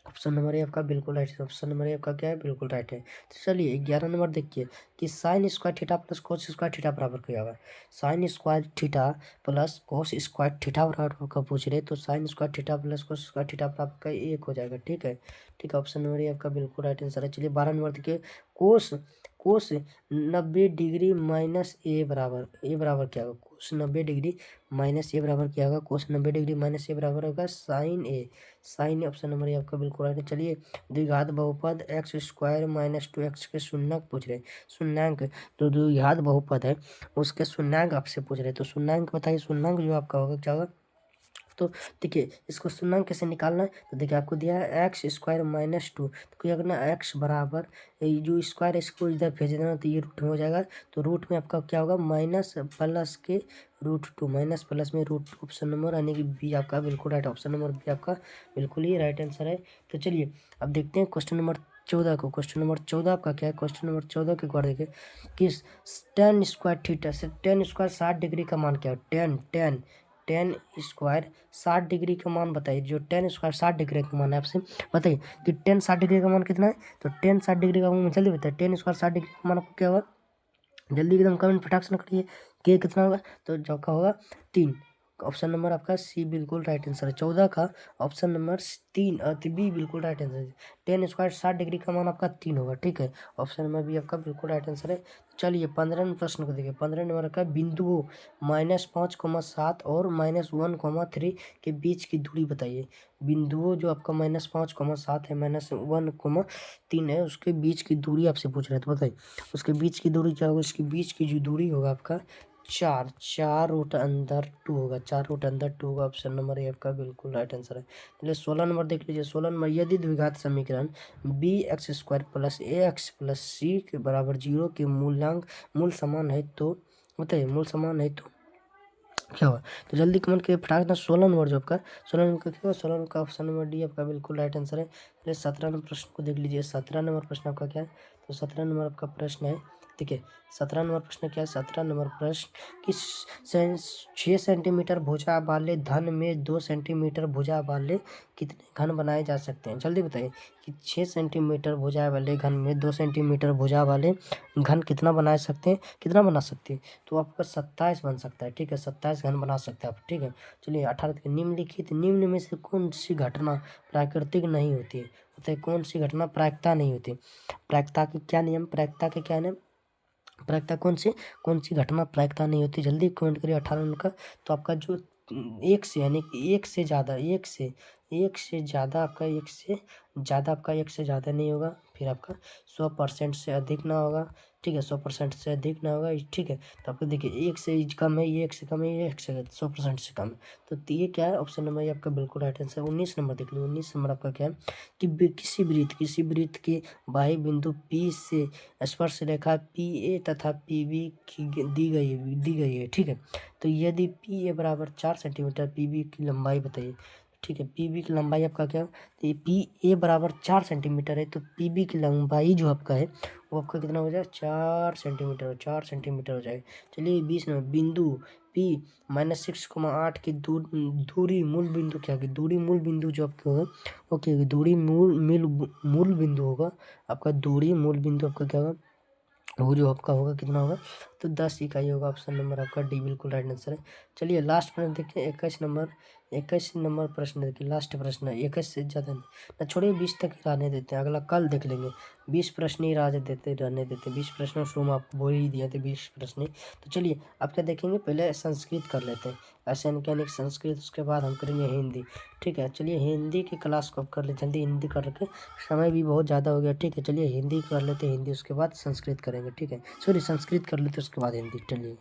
ऑप्शन नंबर ए आपका बिल्कुल राइट है, ऑप्शन नंबर ए आपका क्या है, बिल्कुल राइट है। तो चलिए 11 नंबर देखिए कि sine square theta plus cos square theta बराबर क्या होगा। Sine square theta plus cos square theta बराबर का पूछ रहे, तो sine square theta plus cos square theta बराबर का 1 हो जाएगा, ठीक है। ठीक है, ऑप्शन नंबर ए आपका बिल्कुल राइट आंसर है। चलिए 12 नंबर देखिए, कोस कोस 90 डिग्री माइनस ए बराबर क्या होगा, कोस 90 डिग्री माइनस ए बराबर क्या होगा, कोस 90 डिग्री माइनस ए बराबर होगा साइन ए, साइन ऑप्शन नंबर ये आपका बिल्कुल राइट है। चलिए द्विघात बहुपद एक्स स्क्वायर माइनस 2x के शून्यक पूछ रहे, शून्यंक, जो द्विघात बहुपद है उसके शून्यंक आपसे पूछ रहे, तो शून्यंक बताइए, शून्यंक जो आपका होगा क्या होगा। तो देखिए इसको शून्यंक कैसे निकालना है, तो देखिए आपको दिया है एक्स स्क्वायर -2, तो क्या करना है, एक्स बराबर ये जो स्क्वायर इसको इधर भेज देना, तो ये रूट में हो जाएगा, तो रूट में आपका क्या होगा, माइनस प्लस के √2, माइनस प्लस में √2, ऑप्शन नंबर यानी कि बी आपका बिल्कुल राइट, ऑप्शन नंबर बी आपका बिल्कुल ही राइट आंसर है। तो चलिए अब देखते हैं क्वेश्चन नंबर 14 को, क्वेश्चन नंबर 14 आपका क्या है, क्वेश्चन नंबर 14 के बार देखिए कि टेन स्क्वायर थीटा से टेन स्क्वायर 60 डिग्री का मान क्या है, टेन स्क्वायर 60 डिग्री का मान बताइए, जो टेन स्क्वायर 60 डिग्री का मान है आपसे बताइए कि टेन 60 डिग्री का मान कितना है, तो टेन 60 डिग्री का मान जल्दी बताइए, टेन स्क्वायर 60 डिग्री का मान आपको क्या होगा, जल्दी एकदम कमेंट फटाक से न करिए कि कितना होगा, तो जो का होगा 3, ऑप्शन नंबर आपका सी बिल्कुल राइट आंसर है। 14 का ऑप्शन नंबर 3 बी बिल्कुल राइट आंसर है। टेन स्क्वायर 60 डिग्री का मान आपका 3 होगा, ठीक है, ऑप्शन नंबर बी आपका बिल्कुल राइट आंसर है। चलिए 15 नंबर प्रश्न को देखिए, 15 नंबर का बिंदुओं -5,7 और -1,3 के बीच की दूरी बताइए। बिंदुओं जो आपका -5,7 है, -1,3 है, उसके बीच की दूरी आपसे पूछ रहे हैं, तो बताइए उसके बीच की दूरी क्या होगा, उसके बीच की जो दूरी होगा आपका 4 √2 होगा, 4 √2 होगा, ऑप्शन नंबर ए आपका बिल्कुल राइट आंसर है। चलिए 16 नंबर देख लीजिए, 16 नंबर यदि द्विघात समीकरण bx² plus ax plus c के बराबर 0 के मूल समान है तो बताइए, मूल समान है तो क्या हुआ, तो जल्दी कमेंट करिए फटाक ना। 16 नंबर जो आपका 16 नंबर का क्या हुआ, 16 नंबर का ऑप्शन नंबर डी आपका बिल्कुल राइट आंसर है। चलिए 17 नंबर प्रश्न को देख लीजिए, 17 नंबर प्रश्न आपका क्या है, तो 17 नंबर आपका प्रश्न है, ठीक है 17 नंबर प्रश्न क्या है, 17 नंबर प्रश्न कि 6 सेंटीमीटर भुजा वाले धन में 2 सेंटीमीटर भुजा वाले कितने घन बनाए जा सकते हैं, जल्दी बताइए कि 6 सेंटीमीटर भुजा वाले घन में 2 सेंटीमीटर भुजा वाले घन कितना बना सकते हैं, कितना बना सकते हैं, तो आपका 27 बन सकता है, ठीक है 27 घन बना सकते हैं आप, ठीक है। चलिए 18 निम्नलिखित निम्न में से कौन सी घटना प्राकृतिक नहीं होती है, बताइए कौन सी घटना प्रायिकता नहीं होती, प्रायिकता के क्या नियम, प्रायिकता के क्या नियम, प्रायिकता कौन सी घटना प्रायिकता नहीं होती, जल्दी कमेंट करिए 18 नंबर का। तो आपका जो एक से यानी कि एक से ज़्यादा, एक से ज़्यादा आपका, एक से ज़्यादा आपका, एक से ज़्यादा नहीं होगा, फिर आपका 100% से अधिक ना होगा, ठीक है 100% से अधिक ना होगा, ठीक है। तो आपको देखिए एक से कम है, ये एक से कम है, ये एक से 100% से कम है, तो ये क्या है, ऑप्शन नंबर ये आपका बिल्कुल राइट आंसर। 19 नंबर देख लो, 19 नंबर आपका क्या है कि किसी वृत्त के बाह्य बिंदु P से स्पर्श रेखा PA तथा PB की दी गई है, ठीक है। तो यदि PA बराबर 4 सेंटीमीटर, PB की लंबाई बताइए, ठीक है, PB की लंबाई आपका क्या, तो ये PA बराबर 4 सेंटीमीटर है, तो PB की लंबाई जो आपका है वो आपका कितना हो जाएगा, 4 सेंटीमीटर हो जाएगा। चलिए 20 नंबर बिंदु P -6,8 की दूरी मूल बिंदु क्या होगी, दूरी मूल बिंदु जो आपके होगा वो क्या होगी, दूरी मूल बिंदु होगा आपका, दूरी मूल बिंदु आपका क्या होगा, वो जो आपका होगा कितना होगा, तो 10 इकाई होगा, ऑप्शन नंबर आपका डी बिल्कुल राइट आंसर है। चलिए लास्ट प्रश्न देखिए, 21 नंबर प्रश्न देखिए, लास्ट प्रश्न है, 21 से ज़्यादा नहीं ना, छोड़िए 20 तक ही रहने देते हैं, अगला कल देख लेंगे, 20 प्रश्न ही रहने देते, 20 प्रश्न शुरू में आपको बोल ही दिया थे 20 प्रश्न ही। तो चलिए आप क्या देखेंगे, पहले संस्कृत कर लेते हैं, रासायनिक संस्कृत, उसके बाद हम करेंगे हिंदी, ठीक है। चलिए हिंदी की क्लास को अब कर ले जल्दी, हिंदी कर रखे, समय भी बहुत ज़्यादा हो गया, ठीक है। चलिए हिंदी कर लेते हैं, हिंदी उसके बाद संस्कृत करेंगे, ठीक है, सॉरी संस्कृत कर लेते उसके बाद हिंदी, चलिए।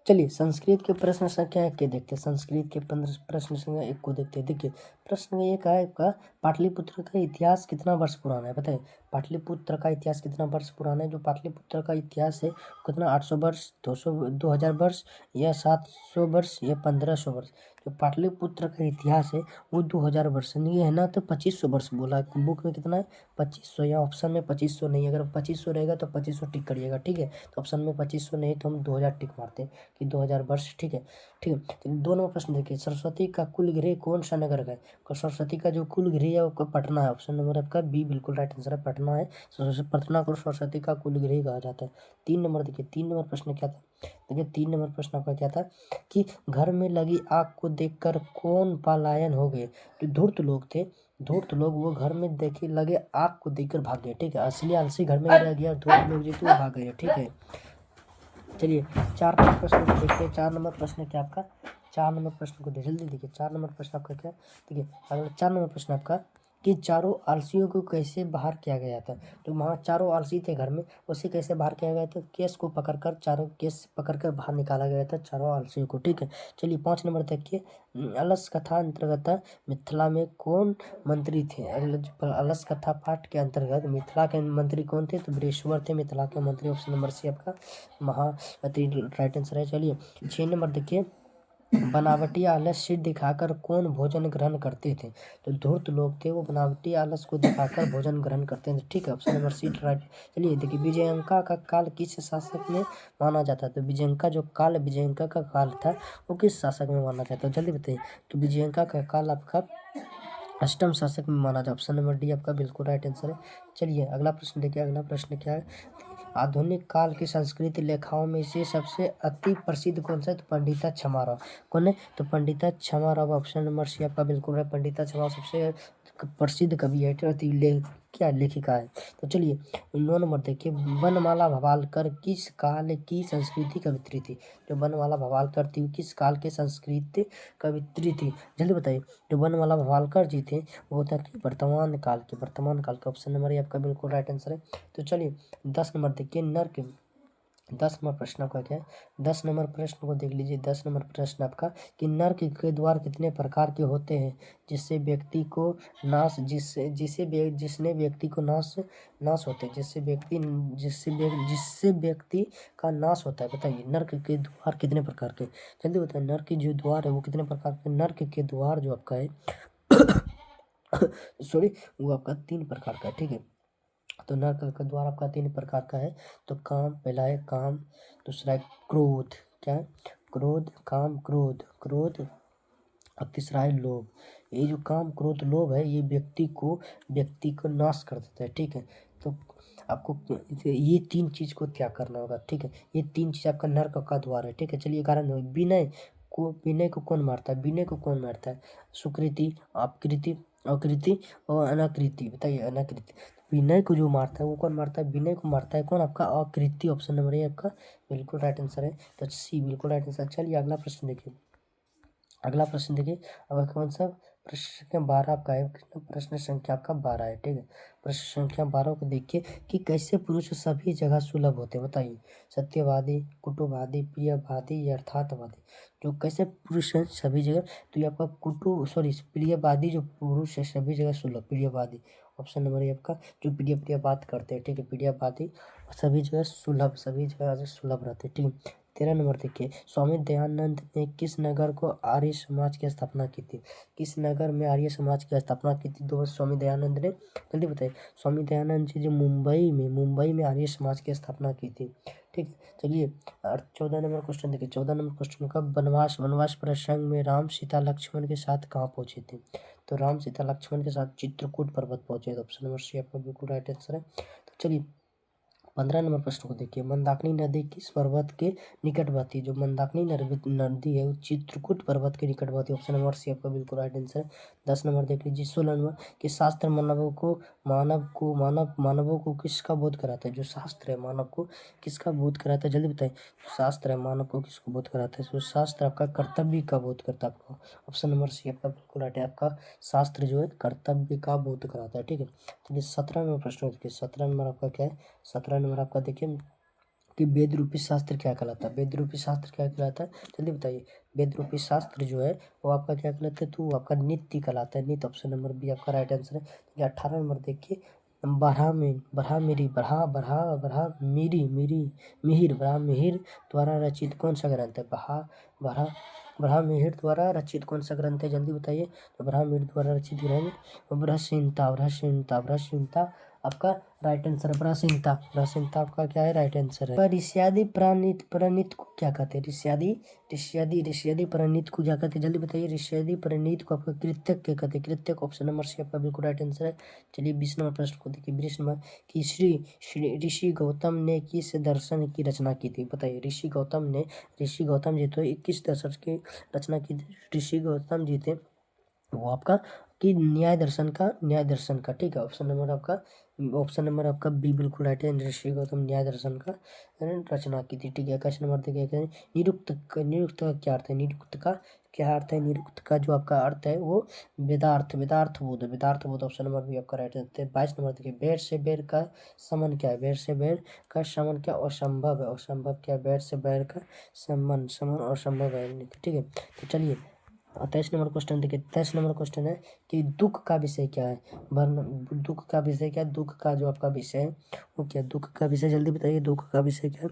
चलिए संस्कृत के प्रश्न संख्या 1 के देखते हैं। संस्कृत के प्रश्न संख्या 1 को देखते हैं। देखिए प्रश्न ये का है आपका, पाटलिपुत्र का इतिहास कितना वर्ष पुराना है बताइए। पाटलिपुत्र का इतिहास कितना वर्ष पुराना है। जो पाटलिपुत्र का इतिहास है कितना 800 वर्ष, 2000 वर्ष, या 700 वर्ष, या 1500 वर्ष। जो पाटलिपुत्र का इतिहास है वो 2000 वर्ष नहीं है ना, तो 2500 वर्ष बोला है बुक में। कितना है 2500, या ऑप्शन में 2500 नहीं है। अगर 2500 रहेगा तो 2500 टिक करिएगा, ठीक है। तो ऑप्शन में 2500 नहीं तो हम 2000 टिक मारते हैं कि 2000 वर्ष, ठीक है। ठीक है, तो 2 नंबर प्रश्न देखिए, सरस्वती का कुल गृह कौन सा नगर का है। सरस्वती का जो कुल गृह है वो पटना है। ऑप्शन नंबर आपका बी बिल्कुल राइट आंसर है, पटना है। पटना को सरस्वती का कुल गृह कहा जाता है। 3 नंबर देखिए, 3 नंबर प्रश्न क्या था। देखिए 3 नंबर प्रश्न आपका क्या था कि घर में लगी आग को देखकर कौन पलायन हो गए। जो धूर्त लोग थे, धूर्त लोग वो घर में देखे लगे आग को देखकर भाग गए, ठीक है। असली आलसी घर में रह गया, धूर्त लोग जो थे वो भाग गए, ठीक है। चलिए 4 नंबर प्रश्न को देखते हैं। 4 नंबर प्रश्न क्या आपका, 4 नंबर प्रश्न को जल्दी देखिए। 4 नंबर प्रश्न आपका क्या, देखिए अगला 4 नंबर प्रश्न आपका कि चारों आलसियों को कैसे बाहर किया गया था। तो वहाँ चारों आलसी थे घर में, उसे कैसे बाहर किया गया था। केस को पकड़कर, चारों केस पकड़कर बाहर निकाला गया था चारों आलसियों को, ठीक है। चलिए 5 नंबर देखिए, अलस कथा अंतर्गत मिथिला में कौन मंत्री थे। अलस कथा पाठ के अंतर्गत मिथिला के मंत्री कौन थे, तो बृहस्पति थे मिथिला के मंत्री। ऑप्शन नंबर सी आपका महामती राइट आंसर है। चलिए 6 नंबर देखिए, बनावटी आलस से दिखाकर कौन भोजन ग्रहण करते थे। तो धूर्त लोग थे, वो बनावटी आलस को दिखाकर भोजन ग्रहण करते थे, ठीक है। Option number C right. चलिए देखिए, विजयंका का काल किस शासक में माना जाता है। तो विजयंका जो काल, विजयंका का काल था वो किस शासक में माना जाता है, जल्दी बताइए। तो विजयंका का काल आपका अष्टम शासक में माना जाता है। ऑप्शन नंबर डी आपका बिल्कुल राइट आंसर है। चलिए अगला प्रश्न देखिए, अगला प्रश्न क्या है। आधुनिक काल की संस्कृत लेखाओं में से सबसे अति प्रसिद्ध कौन सा है, तो पंडिता छमाराव। कौन है, तो पंडिता छमाराव। ऑप्शन नंबर सी आपका बिल्कुल है, पंडिता छमाराव सबसे प्रसिद्ध कवि है, क्या लेखिका है। तो चलिए 9 नंबर देखिए, वनमाला भवालकर किस काल की संस्कृति कवित्री थी। जो वनमाला भवालकर थी किस काल के संस्कृत कवित्री थी, जल्दी बताइए। जो वनमाला भवालकर जी थे वो था कि वर्तमान काल के, वर्तमान काल का। ऑप्शन नंबर आपका बिल्कुल राइट आंसर है। तो चलिए 10 नंबर देखिए, नर्क 10 नंबर प्रश्न आपका क्या है। 10 नंबर प्रश्न को देख लीजिए। 10 नंबर प्रश्न आपका कि नर्क के द्वार कितने प्रकार के होते हैं, जिससे व्यक्ति को नाश, जिसने व्यक्ति को नाश होते हैं, जिससे व्यक्ति का नाश होता है। बताइए नर्क के द्वार कितने प्रकार के, जल्दी बताइए। नर्क के जो द्वार है वो कितने प्रकार के। नर्क के द्वार जो आपका है सॉरी, वो आपका 3 प्रकार का है, ठीक है। तो नर्क का द्वार आपका 3 प्रकार का है। तो काम, पहला है काम, दूसरा है क्रोध, क्या है, क्रोध, काम, क्रोध, और तीसरा है लोभ। ये जो काम, क्रोध, लोभ है ये व्यक्ति को नाश कर देता है, ठीक है। तो आपको ये 3 चीज को त्याग करना होगा, ठीक है। ये 3 चीज आपका नर्क का द्वार है, ठीक है। चलिए कारण विनय को कौन मारता है, विनय को कौन मारता है। सुकृति, अपकृति, अकृति और अनाकृति। बताइए अनाकृति। विनय को जो मारता है वो कौन मारता है, विनय को मारता है कौन, आपका अकृति। ऑप्शन नंबर ए आपका बिल्कुल राइट आंसर है। तो सी बिल्कुल राइट आंसर। चलिए अगला प्रश्न देखिए, अगला प्रश्न देखिए। अब कौन सा, प्रश्न संख्या 12 आपका है। प्रश्न संख्या आपका 12 है, ठीक है। प्रश्न संख्या 12 को देखिए कि कैसे पुरुष सभी जगह सुलभ होते हैं। बताइए सत्यवादी, कुटुवादी, प्रियवादी, यथार्थवादी। जो कैसे पुरुष है सभी जगह, तो ये आपका प्रियवादी जो पुरुष है सभी जगह सुलभ, प्रियवादी। ऑप्शन नंबर ए आपका जो प्रिय बात करते हैं, ठीक है, प्रियवादी सभी जगह सुलभ, सभी जगह सुलभ रहते हैं, ठीक है। 13 नंबर देखिए, स्वामी दयानंद ने किस नगर को आर्य समाज की स्थापना की थी। किस नगर में आर्य समाज की स्थापना की थी दो स्वामी दयानंद ने, जल्दी बताइए। स्वामी दयानंद जी जो मुंबई में आर्य समाज की स्थापना की थी, ठीक है। चलिए 14 नंबर क्वेश्चन देखिए। 14 नंबर क्वेश्चन का, वनवास प्रसंग में राम सीता लक्ष्मण के साथ कहाँ पहुंचे थे। तो राम सीता लक्ष्मण के साथ चित्रकूट पर्वत पहुंचे। तो ऑप्शन नंबर सी आपका बिल्कुल राइट आंसर है। तो चलिए 15 नंबर प्रश्न को देखिए, मंदाकिनी नदी किस पर्वत के निकट बहती है। जो मंदाकिनी नदी है वो चित्रकूट पर्वत के निकट बहती है। ऑप्शन नंबर सी आपका बिल्कुल राइट आंसर है। 10 नंबर देख लीजिए। 16 नंबर कि शास्त्र मानवों को किसका बोध कराता है। जो शास्त्र है मानव को किसका बोध कराता है, जल्दी बताइए। शास्त्र है मानव को किसको बोध कराता है, तो शास्त्र आपका कर्तव्य का बोध करता है आपको। ऑप्शन नंबर सी आपका बिल्कुल राइट है। आपका शास्त्र जो है कर्तव्य का बोध कराता है, ठीक है। चलिए 17 नंबर प्रश्न देखिए। 17 नंबर आपका क्या है, 17 नंबर आपका देखिए कि वेद रूपी शास्त्र क्या कहलाता है। वेद रूपी शास्त्र क्या कहलाता है, जल्दी बताइए। वेद रूपी शास्त्र जो है वो आपका क्या कहलाता है, तो आपका नित्य कहलाता है। नित्य ऑप्शन नंबर बी आपका राइट आंसर है। चलिए 18 नंबर देखिए, बढ़ा में बढ़ा मेरी बढ़ा बढ़ा बढ़ा मेरी मेरी मिहिर बढ़ा मिहिर द्वारा रचित कौन सा ग्रंथ है। बढ़ा बढ़ा मिहिर द्वारा रचित कौन सा ग्रंथ है, जल्दी बताइए। तो बढ़ा मिहिर द्वारा रचित ग्रंथ बृहस्पति आपका राइट आंसर है। बृहस्पति आपका क्या है, राइट आंसर है। पर ऋष्यादि प्रणीत को क्या कहते हैं, ऋष्यादि प्रणीत को क्या कहते हैं, जल्दी बताइए। ऋष्यादि प्रणीत को आपका कृत्यक क्या कहते हैं। कृत्यक ऑप्शन नंबर सी आपका बिल्कुल राइट आंसर है। चलिए 20 नंबर प्रश्न को देखिए। 20 नंबर कि श्री ऋषि गौतम ने किस दर्शन की रचना की थी, बताइए। ऋषि गौतम जी तो किस दर्शन की रचना की थी। ऋषि गौतम जी थे वो आपका कि न्याय दर्शन का ठीक है। ऑप्शन नंबर आपका बी बिल्कुल राइट है। ऋषि गौतम न्याय दर्शन का रचना की थी, ठीक है। क्वेश्चन नंबर देखिए, निरुक्त का क्या अर्थ है। निरुक्त का जो आपका अर्थ है वो वेदार्थ बोध ऑप्शन नंबर बी आपका राइट है। 22 नंबर देखिए, बेर से बेर का समन क्या है। बेर से बेर का समन क्या, असंभव है। असंभव क्या, बेर से बेर का समन असंभव है, ठीक है। तो चलिए 23 नंबर क्वेश्चन देखिए। 23 नंबर क्वेश्चन है कि दुख का विषय क्या है। दुख का विषय क्या है, दुख का जो आपका विषय है वो क्या, दुख का विषय जल्दी बताइए। दुख का विषय क्या है,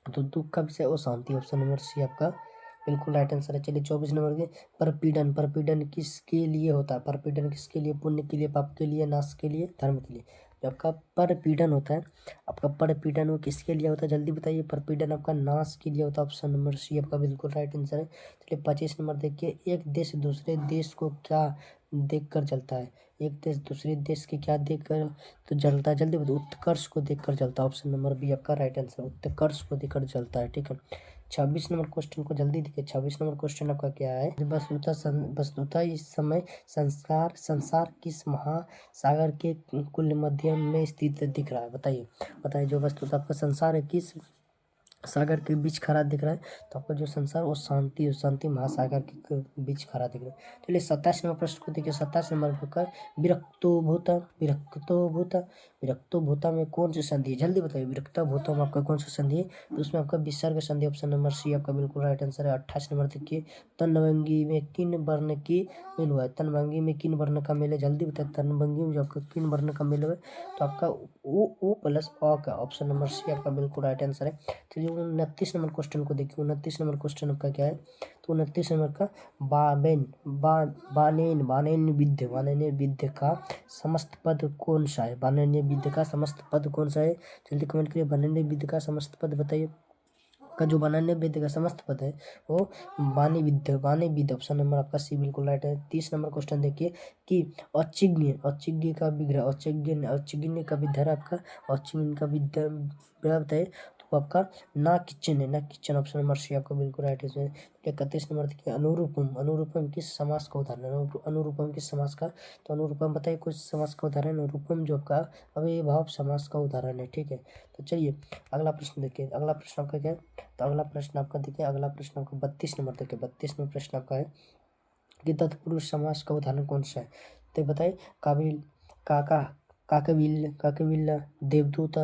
तो दुख का विषय वो शांति, ऑप्शन नंबर सी आपका बिल्कुल राइट आंसर है। चलिए 24 नंबर के परपीड़न किसके लिए होता है। परपीड़न किसके लिए, पुण्य के लिए, पाप के लिए, नाश के लिए, धर्म के लिए। जो आपका परपीड़न होता है, आपका परपीड़न वो किसके लिए होता है, जल्दी बताइए। परपीड़न आपका नाश के लिए होता है, ऑप्शन नंबर सी आपका बिल्कुल राइट आंसर है। चलिए 25 नंबर देखिए, एक देश दूसरे देश को क्या देख कर चलता है। एक देश दूसरे देश के क्या देख कर तो जलता है, जल्दी बताओ। उत्कर्ष को देख कर चलता है, ऑप्शन नंबर बी आपका राइट आंसर। उत्कर्ष को देख कर चलता है, ठीक है। 26 नंबर क्वेश्चन को जल्दी देखिए। 26 नंबर क्वेश्चन आपका क्या है, वस्तुतः इस समय संसार किस महासागर के कुल मध्य में स्थित दिख रहा है, बताइए। जो वस्तुतः आपका संसार है किस सागर के बीच खड़ा दिख रहा है, तो आपका जो संसार वो शांति महासागर के बीच खड़ा दिख रहा है। चलिए 27 नंबर प्रश्न को देखिए। 27 नंबर का विरक्तो भूता में कौन सी संधि है, जल्दी बताइए। विरक्ता भूता में आपका कौन सा संधि है, तो उसमें आपका विसर्ग संधि, ऑप्शन नंबर सी आपका बिल्कुल राइट आंसर है। 28 नंबर देखिए, तनभंगी में किन वर्ण की मेल हुआ है। तनभंगी में किन वर्ण का मेल है, जल्दी बताइए। तनभंगी में जो आपका किन वर्ण का मेल है, तो आपका ओ प्लस अ का, ऑप्शन नंबर सी आपका बिल्कुल राइट आंसर है। चलिए 29 नंबर क्वेश्चन को देखिए। 29 नंबर क्वेश्चन आपका क्या है, तो 29 नंबर का बानेन विद्य का समस्त पद कौन सा है। बानेन विद्य का समस्त पद कौन सा है, जल्दी कमेंट करिए। बानेन विद्य का समस्त पद बताइए। का जो बानन्य विद्य का समस्त पद है वो वाणी विद्य, ऑप्शन नंबर आपका सी बिल्कुल राइट है। 30 नंबर क्वेश्चन देखिए कि औचिज्ञ का विग्रह, औचिज्ञ का विग्रह आपका औचिज्ञ का विग्रह बताइए, तो आपका ना किचन ऑप्शन नंबर सी आपका बिल्कुल राइट है। 31 नंबर देखिए, अनुरूपम किस समास का उदाहरण है। अनुरूपम किस समास का, तो अनुरूपम बताइए कुछ समास का उदाहरण। अनुरूपम जो आपका अव्ययीभाव समास का उदाहरण है, ठीक है। तो चलिए अगला प्रश्न देखिए। अगला प्रश्न आपका क्या है, तो अगला प्रश्न आपका देखिए। अगला प्रश्न आपका 32 नंबर देखिए। 32 नंबर प्रश्न आपका है कि तत्पुरुष समास का उदाहरण कौन सा है, तो बताइए। काबिल, काका, काकविल, देवदूत,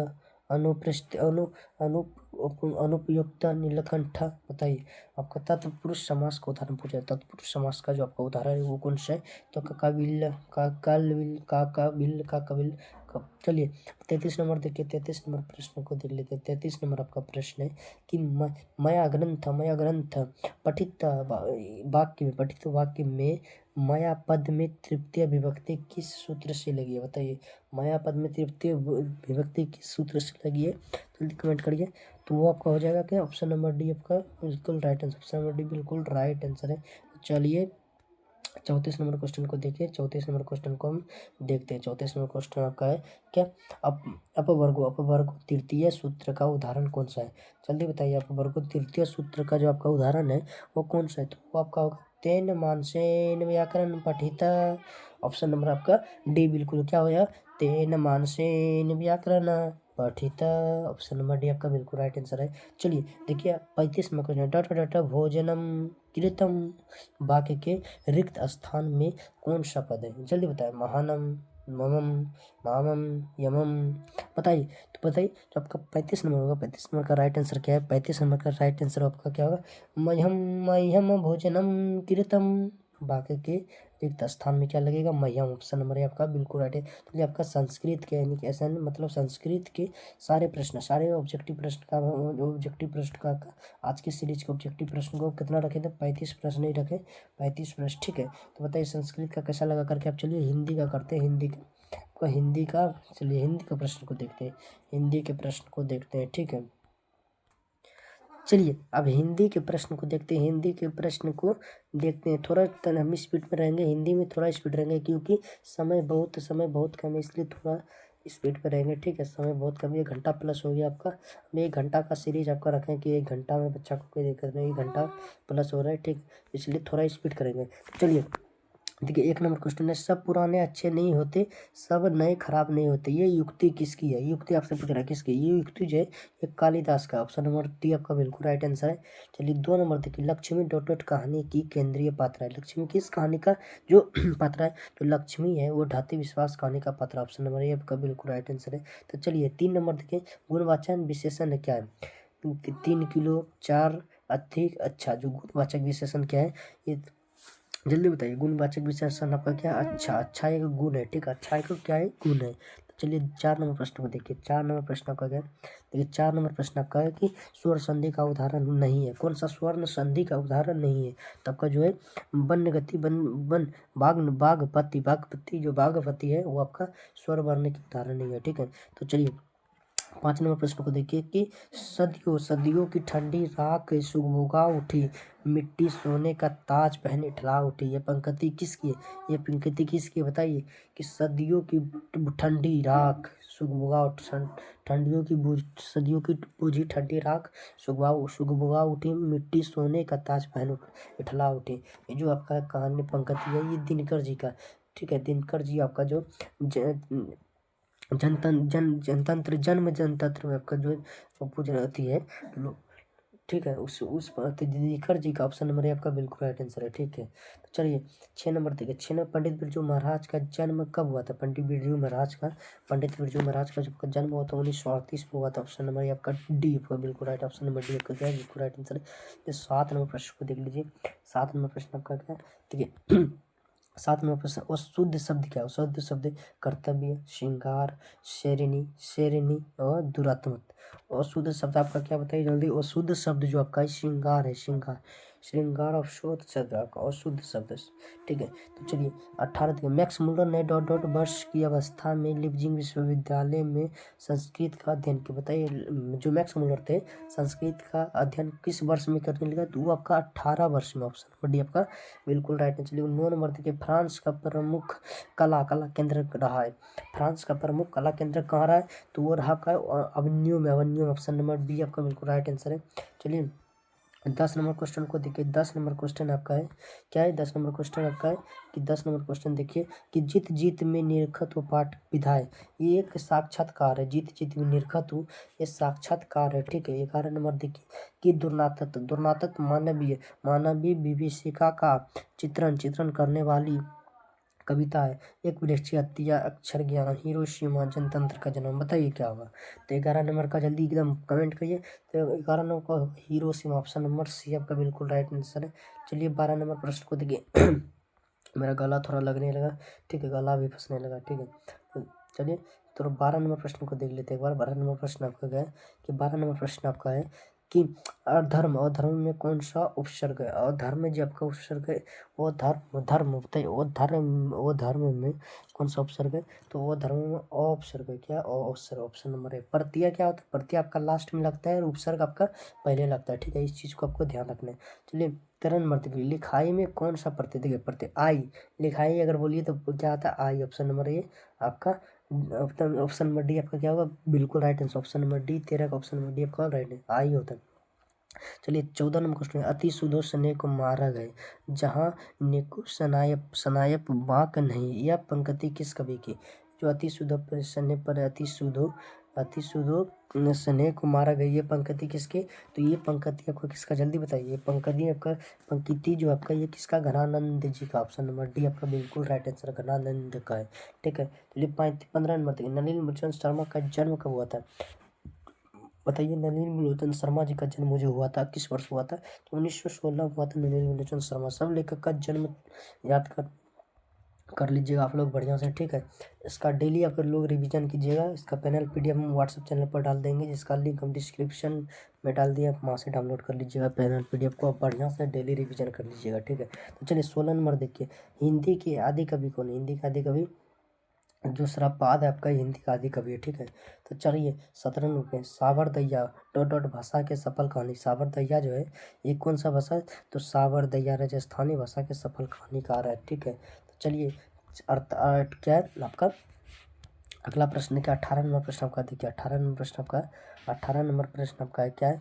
अनुप्रस्थ अनुपयुक्त, नीलकंठ, बताइए। आपका तत्पुरुष समास का उदाहरण पूछा है। तत्पुरुष समास का जो आपका उदाहरण है वो कौन सा है, तो काकविल। चलिए 33 नंबर देखिए। 33 नंबर प्रश्न को देख लेते हैं। 33 नंबर आपका प्रश्न है कि मया ग्रंथ पठित वाक्य में मया पद में तृतीय विभक्ति किस सूत्र से लगी है, बताइए। मया पद में तृतीय विभक्ति किस सूत्र से लगी है, जल्दी कमेंट करिए। तो वो आपका हो जाएगा क्या, ऑप्शन नंबर डी आपका बिल्कुल right answer. Option number D बिल्कुल राइट आंसर है। चलिए 34 नंबर क्वेश्चन को देखिए। 34 नंबर क्वेश्चन को हम देखते हैं। 34 नंबर क्वेश्चन आपका है क्या, अपवर्गो तृतीय सूत्र का उदाहरण कौन सा है, जल्दी बताइए। अपवर्गो तृतीय सूत्र का जो आपका उदाहरण है वो कौन सा है, तो वो आपका होगा तेन मानसेन व्याकरण पठिता, ऑप्शन नंबर आपका डी बिल्कुल क्या हो जाएगा, तेन मानसेन व्याकरण पठिता, ऑप्शन नंबर डी आपका बिल्कुल राइट आंसर है। चलिए देखिए 35 में क्वेश्चन, डाटा भोजनम कृतम वाक्य के रिक्त स्थान में कौन सा पद है, जल्दी बताए। महानम, ममम, मामम, यमम। बताइए। तो बताइए जो आपका 35 नंबर होगा, 35 नंबर का राइट आंसर क्या है? 35 नंबर का राइट आंसर आपका क्या होगा? मह्यम, मह्यम भोजनम कृतम। बाकी के रिक्त स्थान में क्या लगेगा? मह्यम। ऑप्शन नंबर है आपका बिल्कुल राइट है। तो ये आपका संस्कृत के यानी कि ऐसा नहीं, मतलब संस्कृत के सारे प्रश्न, सारे ऑब्जेक्टिव प्रश्न का, ऑब्जेक्टिव प्रश्न का आज की सीरीज के ऑब्जेक्टिव प्रश्न को कितना रखे थे? 35 प्रश्न ही रखे, 35 प्रश्न, ठीक है। तो बताइए संस्कृत का कैसा लगा करके। आप चलिए हिंदी का करते हैं, हिंदी का, हिंदी का, चलिए हिंदी का प्रश्न को देखते हैं, हिंदी के प्रश्न को देखते हैं, ठीक है। चलिए अब हिंदी के प्रश्न को देखते हैं, हिंदी के प्रश्न को देखते हैं। थोड़ा हम स्पीड में रहेंगे, हिंदी में थोड़ा स्पीड रहेंगे क्योंकि समय बहुत कम है, इसलिए थोड़ा स्पीड पे रहेंगे, ठीक है। समय बहुत कम है, 1 घंटा प्लस हो गया आपका। हम 1 घंटा का सीरीज आपका रखें कि 1 घंटा में बच्चा को कोई दिक्कत नहीं, 1 घंटा प्लस हो रहा है, ठीक। इसलिए थोड़ा स्पीड करेंगे। चलिए देखिए 1 नंबर क्वेश्चन है, सब पुराने अच्छे नहीं होते, सब नए खराब नहीं होते, ये युक्ति किसकी है? युक्ति आपसे पूछ रहा है किसकी? ये युक्ति जो है ये कालिदास का। ऑप्शन नंबर डी आपका बिल्कुल राइट आंसर है। चलिए 2 नंबर देखिए, लक्ष्मी डॉट डॉट कहानी की केंद्रीय पात्र है। लक्ष्मी किस कहानी का जो पात्र है? तो लक्ष्मी है वो ढाती विश्वास कहानी का पात्र। ऑप्शन नंबर ए आपका बिल्कुल राइट आंसर है। तो चलिए 3 नंबर देखिए, गुणवाचक विशेषण क्या है? 3 किलो, 4, अधिक, अच्छा। जो गुणवाचक विशेषण क्या है ये जल्दी बताइए। गुणवाचक विशेषण आपका क्या? अच्छा। अच्छा एक गुण है, ठीक है। अच्छा एक क्या है? गुण है। तो चलिए 4 नंबर प्रश्न को देखिए, 4 नंबर प्रश्न आपका क्या है? देखिए 4 नंबर प्रश्न आपका है कि स्वर्ण संधि का उदाहरण नहीं है। कौन सा स्वर्ण संधि का उदाहरण नहीं है? तो आपका जो है वन गति, वन वन बाघ, बाघपति, बाघपति जो बाघपति है वो आपका स्वर वर्ण की उदाहरण नहीं है, ठीक है। तो चलिए 5 नंबर प्रश्न को देखिए कि सदियों सदियों की ठंडी राख सुगबुगा उठी, मिट्टी सोने का ताज पहने ठिठा उठी। ये पंक्ति किसकी है? ये पंक्ति किसकी है बताइए। कि सदियों की ठंडी राख सुगबुगा ठंडियों की सदियों की बूझी ठंडी राख सुगबुगा उठी, मिट्टी सोने का ताज पहने ठिठा उठी। ये जो आपका कहानी पंक्ति है ये दिनकर जी का, ठीक है। दिनकर जी आपका जो जनतंत्र जन्म जनतंत्र में आपका जो पूज रहती है ठीक है। उस दिनकर जी का ऑप्शन नंबर है आपका बिल्कुल राइट आंसर है, ठीक है। तो चलिए 6 नंबर देखिए, 6 नंबर पंडित बिरजू महाराज का जन्म कब हुआ था? पंडित बिरजू महाराज का जब जन्म हुआ था 1938 में हुआ था। ऑप्शन नंबर है आपका डी आपका बिल्कुल राइट, ऑप्शन नंबर डी आपका क्या है? बिल्कुल राइट आंसर है। 7 नंबर प्रश्न को देख लीजिए, 7 नंबर प्रश्न आपका क्या है? देखिए 7 नंबर प्रश्न, और शुद्ध शब्द क्या है? शुद्ध शब्द कर्तव्य, श्रृंगार, शेरनी, शेरनी और दुरात्मत। और शुद्ध शब्द आपका क्या बताइए जल्दी। और शुद्ध शब्द जो आपका है श्रृंगार है, श्रृंगार, श्रृंगार और शुद्ध शब्द आपका और शुद्ध शब्द, ठीक है। तो चलिए 18 देखिए, मैक्स मुलर ने डॉट डॉट वर्ष की अवस्था में लिपजिंग विश्वविद्यालय में संस्कृत का अध्ययन किया। बताइए जो मैक्स मुलर थे संस्कृत का अध्ययन किस वर्ष में करने लगा? तो वो आपका 18 वर्ष में। ऑप्शन नंबर डी आपका बिल्कुल राइट है। चलिए 9 नंबर देखिए, फ्रांस का प्रमुख कला केंद्र रहा है। फ्रांस का प्रमुख कला केंद्र कहाँ रहा है? तो वो रहा आपका अवन्यू में, अवन्यू। ऑप्शन नंबर बी आपका बिल्कुल राइट आंसर है। चलिए 10 नंबर क्वेश्चन को देखिए, 10 नंबर क्वेश्चन आपका है क्या है? 10 नंबर क्वेश्चन आपका है कि 10 नंबर क्वेश्चन देखिए कि जीत जीत में निरखत व पाठ विधाय, ये एक साक्षात्कार है। जीत जीत में निरखत ये साक्षात्कार है, ठीक है। 11 नंबर देखिए कि दुर्नातक मानवीय विभीषिका का चित्रण करने वाली कविता है। एक वृक्ष हत्या, अक्षर ज्ञान, हिरोशिमा, जनतंत्र का जन्म। बताइए क्या होगा? तो 11 नंबर का जल्दी एकदम कमेंट करिए। तो 11 नंबर का हिरोशिमा, ऑप्शन नंबर सी आपका बिल्कुल राइट आंसर है। चलिए 12 नंबर प्रश्न को देखिए मेरा गला थोड़ा लगने लगा, ठीक है, गला भी फंसने लगा, ठीक है। तो चलिए तो 12 नंबर प्रश्न को देख लेते हैं एक बार। 12 नंबर प्रश्न आपका क्या है? कि 12 नंबर प्रश्न आपका है कि अधर्म में कौन सा उपसर्ग है? अधर्म में जो आपका उपसर्ग है वो धर्म बताइए। वो धर्म में कौन सा उपसर्ग है? तो वो धर्म में उपसर्ग है। क्या? उपसर्ग। ऑप्शन नंबर है। प्रत्यय क्या होता है? प्रत्यय आपका लास्ट में लगता है और उपसर्ग आपका पहले लगता है, ठीक है। इस चीज को आपको ध्यान रखना है। चलिए 13 नंबर देखिए, लिखाई में कौन सा प्रत्यय? देखिए प्रत्यय आई, लिखाई अगर बोलिए तो क्या आता है? आई। ऑप्शन नंबर ए आपका, ऑप्शन नंबर डी आपका क्या होगा? बिल्कुल right answer. Option number D 13 का ऑप्शन नंबर डी आपका राइट है, आई होता है। चलिए 14 नंबर क्वेश्चन है, अति सुदोष ने को मारा गए जहाँ नेको सनायप सनायप वाक नहीं, यह पंक्ति किस कवि की? जो अति शुद्धो स्नेह को मारा गया। ये पंक्ति किसके, तो ये पंक्ति आपका किसका, जल्दी बताइए। ये पंक्ति आपका, पंक्ति जो आपका ये किसका, घनानंद जी का। ऑप्शन नंबर डी आपका बिल्कुल राइट आंसर घनानंद का है। ठीक है, चलिए 15 नंबर तक। नलिनी मुलचंद शर्मा का जन्म कब हुआ था, बताइए। नलिनी मुलचंद शर्मा जी का जन्म मुझे हुआ था, किस वर्ष हुआ था, तो 1916 हुआ था नलिनी मुलचंद शर्मा। सब लेखक का जन्म याद कर लीजिएगा आप लोग बढ़िया से। ठीक है, इसका डेली आप लोग रिवीजन कीजिएगा। इसका पैनल पीडीएफ हम व्हाट्सएप चैनल पर डाल देंगे, जिसका लिंक हम डिस्क्रिप्शन में डाल दिया, आप वहाँ से डाउनलोड कर लीजिएगा पैनल पीडीएफ को, आप बढ़िया से डेली रिवीजन कर लीजिएगा। ठीक है, तो चलिए 16 नंबर देखिए। हिंदी के आदि कवि कौन है, हिंदी का आदि कवि जो श्रपाद है आपका हिंदी का आदि कवि है। ठीक है, तो चलिए 17 नंबर पे सावर दैया डॉट डॉट भाषा के सफल कहानी। सावर दैया जो है ये कौन सा भाषा है, तो सावर दैया राजस्थानी भाषा के सफल कहानीकार है। ठीक है, तो चलिए क्या है आपका अगला प्रश्न क्या, 18 नंबर प्रश्न आपका देखिए। 18 नंबर प्रश्न आपका, 18 नंबर प्रश्न आपका है क्या है,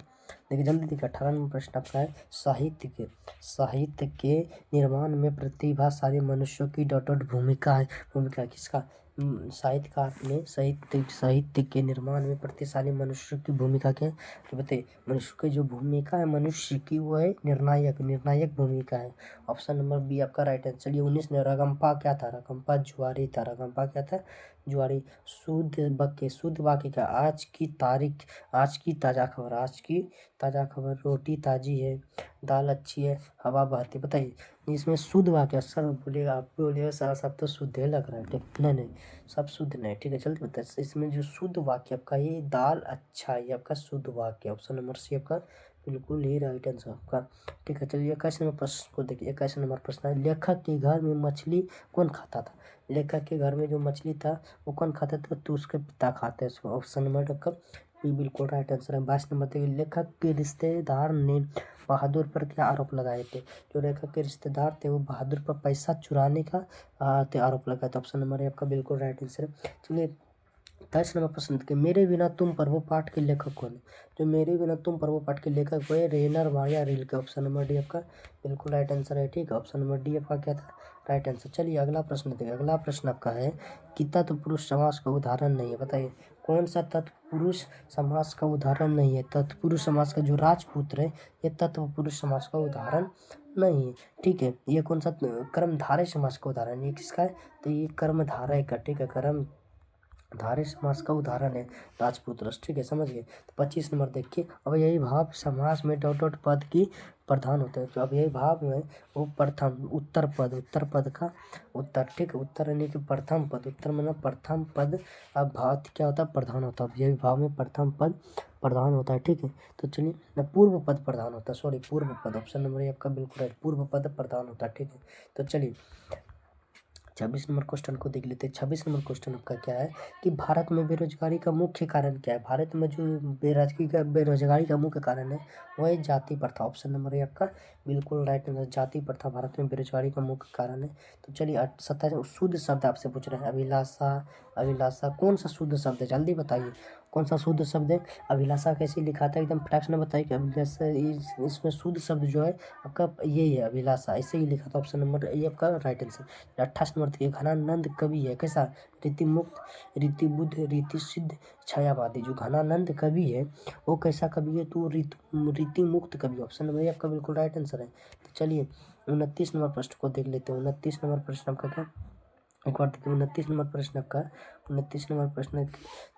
देखिए जल्दी देखिए। 18 नंबर प्रश्न आपका है साहित्य के निर्माण में प्रतिभाशाली मनुष्यों की डॉट डॉट भूमिका है। भूमिका किसका, साहित्यकार ने साहित्य के निर्माण में प्रतिशाली मनुष्य की भूमिका क्या है, तो बताइए। मनुष्य की जो भूमिका है मनुष्य की, वो है निर्णायक भूमिका है। ऑप्शन नंबर बी आपका राइट आंसर। चलिए 19 ने रगम्पा क्या था, रगम्पा जुआरी था। रगम्पा क्या था, जुआरी। शुद्ध वाक्य क्या, आज की ताज़ा खबर रोटी ताजी है, दाल अच्छी है, हवा बहती। बताइए इसमें शुद्ध वाक्य, सर बोलिएगा, आप बोलिएगा सर सब तो शुद्ध है लग रहा है। ठीक, नहीं सब शुद्ध नहीं। ठीक है, जल्दी बताइए इसमें जो शुद्ध वाक्य आपका, ये दाल अच्छा है, ये आपका शुद्ध वाक्य। ऑप्शन नंबर सी आपका बिल्कुल ही राइट आंसर आपका। ठीक है, चलिए 21 नंबर प्रश्न को देखिए। 21 नंबर प्रश्न है, लेखक के घर में मछली कौन खाता था। लेखक के घर में जो मछली था वो कौन खाता था, तो उसके पिता खाते हैं उसको। ऑप्शन नंबर आपका बी बिल्कुल राइट आंसर है। 22 नंबर देखिए, लेखक के रिश्तेदार ने बहादुर पर क्या आरोप लगाए थे। जो लेखक के रिश्तेदार थे वो बहादुर पर पैसा चुराने का आरोप लगाया था। ऑप्शन नंबर आपका बिल्कुल राइट आंसर है। चलिए 23 नंबर प्रश्न के, मेरे बिना तुम पर वो पाठ के लेखक कौन है। जो मेरे बिना तुम पर वो पाठ के लेखक वो है Rainer Maria Rilke. Option number D आपका बिल्कुल राइट आंसर है। ठीक है, ऑप्शन नंबर डी आपका क्या था, राइट आंसर। चलिए अगला प्रश्न देखिए। अगला प्रश्न आपका है कि तत्पुरुष समास का उदाहरण नहीं है। बताइए कौन सा तत्पुरुष समास का उदाहरण नहीं है। तत्पुरुष समास का जो राजपुत्र है ये तत्पुरुष समास का उदाहरण नहीं है। ठीक है, ये कौन सा कर्मधारय समास का उदाहरण, ये किसका है, तो ये कर्मधारय का। ठीक है, कर्म धारय समास का उदाहरण है राजपुत्र। ठीक है, समझ गए। तो 25 नंबर देखिए, अब यही भाव समास में डॉट डॉट पद की प्रधान होता है। तो अब यही भाव में वो प्रथम उत्तर पद का उत्तर। ठीक है, उत्तर यानी कि प्रथम पद, उत्तर मतलब प्रथम पद। अब भाव क्या होता है, प्रधान होता है। अब यही भाव में प्रथम पद प्रधान होता है। ठीक है, तो चलिए पूर्व पद प्रधान होता है, सॉरी पूर्व पद। ऑप्शन नंबर आपका बिल्कुल है, पूर्व पद प्रधान होता है। ठीक है, तो चलिए 26 नंबर क्वेश्चन को देख लेते हैं। 26 नंबर क्वेश्चन आपका क्या है कि भारत में बेरोजगारी का मुख्य कारण क्या है। भारत में जो बेरोजगारी का मुख्य कारण है वह है जाति प्रथा। ऑप्शन नंबर है आपका बिल्कुल राइट आंसर, जाति प्रथा भारत में बेरोजगारी का मुख्य कारण है। तो चलिए 27 शुद्ध शब्द आपसे पूछ रहे हैं। अभिलाषा कौन सा शुद्ध शब्द है, जल्दी बताइए कौन सा शुद्ध शब्द है। अभिलाषा कैसे लिखा था, एकदम फटाक से बताइए कि अभिलाषा इसमें शुद्ध शब्द जो है आपका यही है, अभिलाषा ऐसे ही लिखा था। ऑप्शन नंबर ये आपका राइट आंसर। 28 नंबर देखिए, घनानंद कवि है कैसा, रीति मुक्त रीति बुद्ध रीति सिद्ध छायावादी। जो घनानंद कवि है वो कैसा कवि है, तो रीति मुक्त कवि। ऑप्शन नंबर आपका बिल्कुल राइट आंसर है। तो चलिए 29 नंबर प्रश्न को देख लेते हैं। 29 नंबर प्रश्न आपका क्या, एक बार देखिए 29 नंबर प्रश्न आपका। 29 नंबर प्रश्न,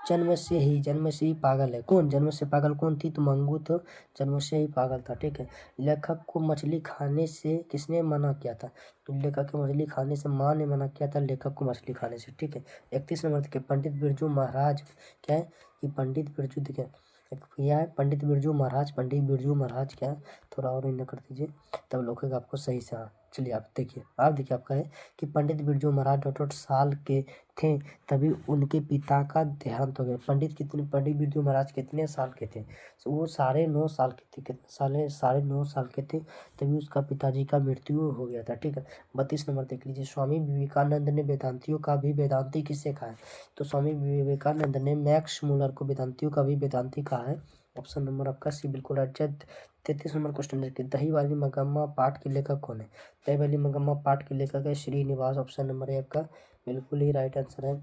जन्म से ही पागल है कौन, जन्म से पागल कौन थी, तो मंगू तो जन्म से ही पागल था। ठीक है, लेखक को मछली खाने से किसने मना किया था, तो लेखक को मछली खाने से माँ ने मना किया था लेखक को मछली खाने से। ठीक है, 31 नंबर देखिए, पंडित बिरजू महाराज क्या है, कि पंडित बिरजू देखिए यह है पंडित बिरजू महाराज क्या है, थोड़ा और इन कर दीजिए तब लोग आपको सही से। हाँ चलिए आप देखिए आपका है कि पंडित बिरजू महाराज डॉट साल के थे तभी उनके पिता का देहांत हो गया। पंडित बिरजू महाराज कितने साल के थे, तो वो 9.5 साल के थे। कितने साल है, 9.5 साल के थे तभी उसका पिताजी का मृत्यु हो गया था। ठीक है, 32 नंबर देख लीजिए, स्वामी विवेकानंद ने वेदांतियों का भी वेदांती किससे कहा है, तो स्वामी विवेकानंद ने मैक्स मुलर को वेदांतियों का भी वेदांती कहा है। ऑप्शन नंबर आपका सी बिल्कुल राइट। 33 नंबर क्वेश्चन देखिए, दही वाली मगम्मा पाठ के लेखक कौन है, दही वाली मगम्मा पाठ के लेखक है श्रीनिवास। ऑप्शन नंबर है आपका बिल्कुल ही राइट आंसर है।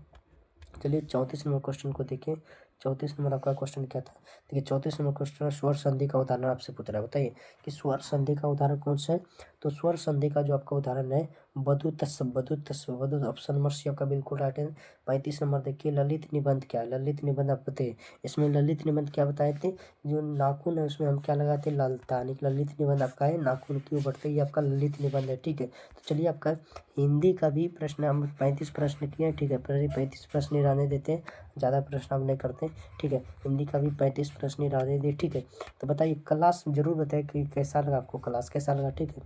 चलिए 34 नंबर क्वेश्चन को देखें। 34 नंबर आपका क्वेश्चन क्या था? देखिए 34 नंबर क्वेश्चन स्वर संधि का उदाहरण आपसे पूछ रहा है। बताइए कि स्वर संधि का उदाहरण कौन सा है? तो स्वर संधि का जो आपका उदाहरण है वधु तस्व, वधु तस्व, वधु। ऑप्शन नंबर सी आपका बिल्कुल राइट है। 35 नंबर देखिए ललित निबंध क्या है? ललित निबंध आप बताइए, इसमें ललित निबंध क्या बताए थे? जो नाखून है उसमें हम क्या लगाते हैं? लालता। यानी कि ललित निबंध आपका है नाखून क्यों बढ़ते, ये आपका ललित निबंध है। ठीक है, तो चलिए आपका हिंदी का भी प्रश्न हम 35 प्रश्न किए हैं। ठीक है, 35 प्रश्न ही रहने देते हैं, ज़्यादा प्रश्न हम नहीं करते। ठीक है, हिंदी का भी 35 प्रश्न ही रहने दे। ठीक है, तो बताइए क्लास जरूर बताइए कि कैसा लगा आपको, क्लास कैसा लगा। ठीक है,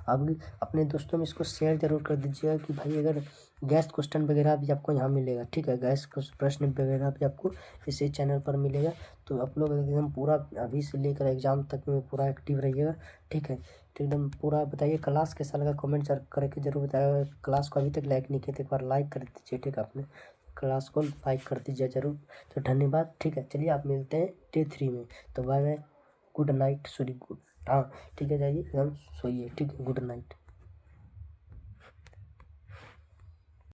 आप भी अपने दोस्तों में इसको शेयर जरूर कर दीजिएगा कि भाई अगर गैस क्वेश्चन वगैरह भी आपको यहाँ मिलेगा। ठीक है, गैस प्रश्न वगैरह भी आपको इसी चैनल पर मिलेगा। तो आप लोग एकदम पूरा अभी से लेकर एग्जाम तक में पूरा एक्टिव रहिएगा। ठीक है, तो एकदम पूरा बताइए क्लास कैसा लगा, कमेंट करके जरूर बताइएगा। क्लास को अभी तक लाइक नहीं किया तो एक बार लाइक कर दीजिए। ठीक है, आपने क्लास को लाइक कर दीजिए जरूर। तो धन्यवाद। ठीक है, चलिए आप मिलते हैं डे 3 में। तो bye bye, good night, sorry good, हाँ ठीक है, जाइए एकदम सोइए। ठीक है, गुड नाइट।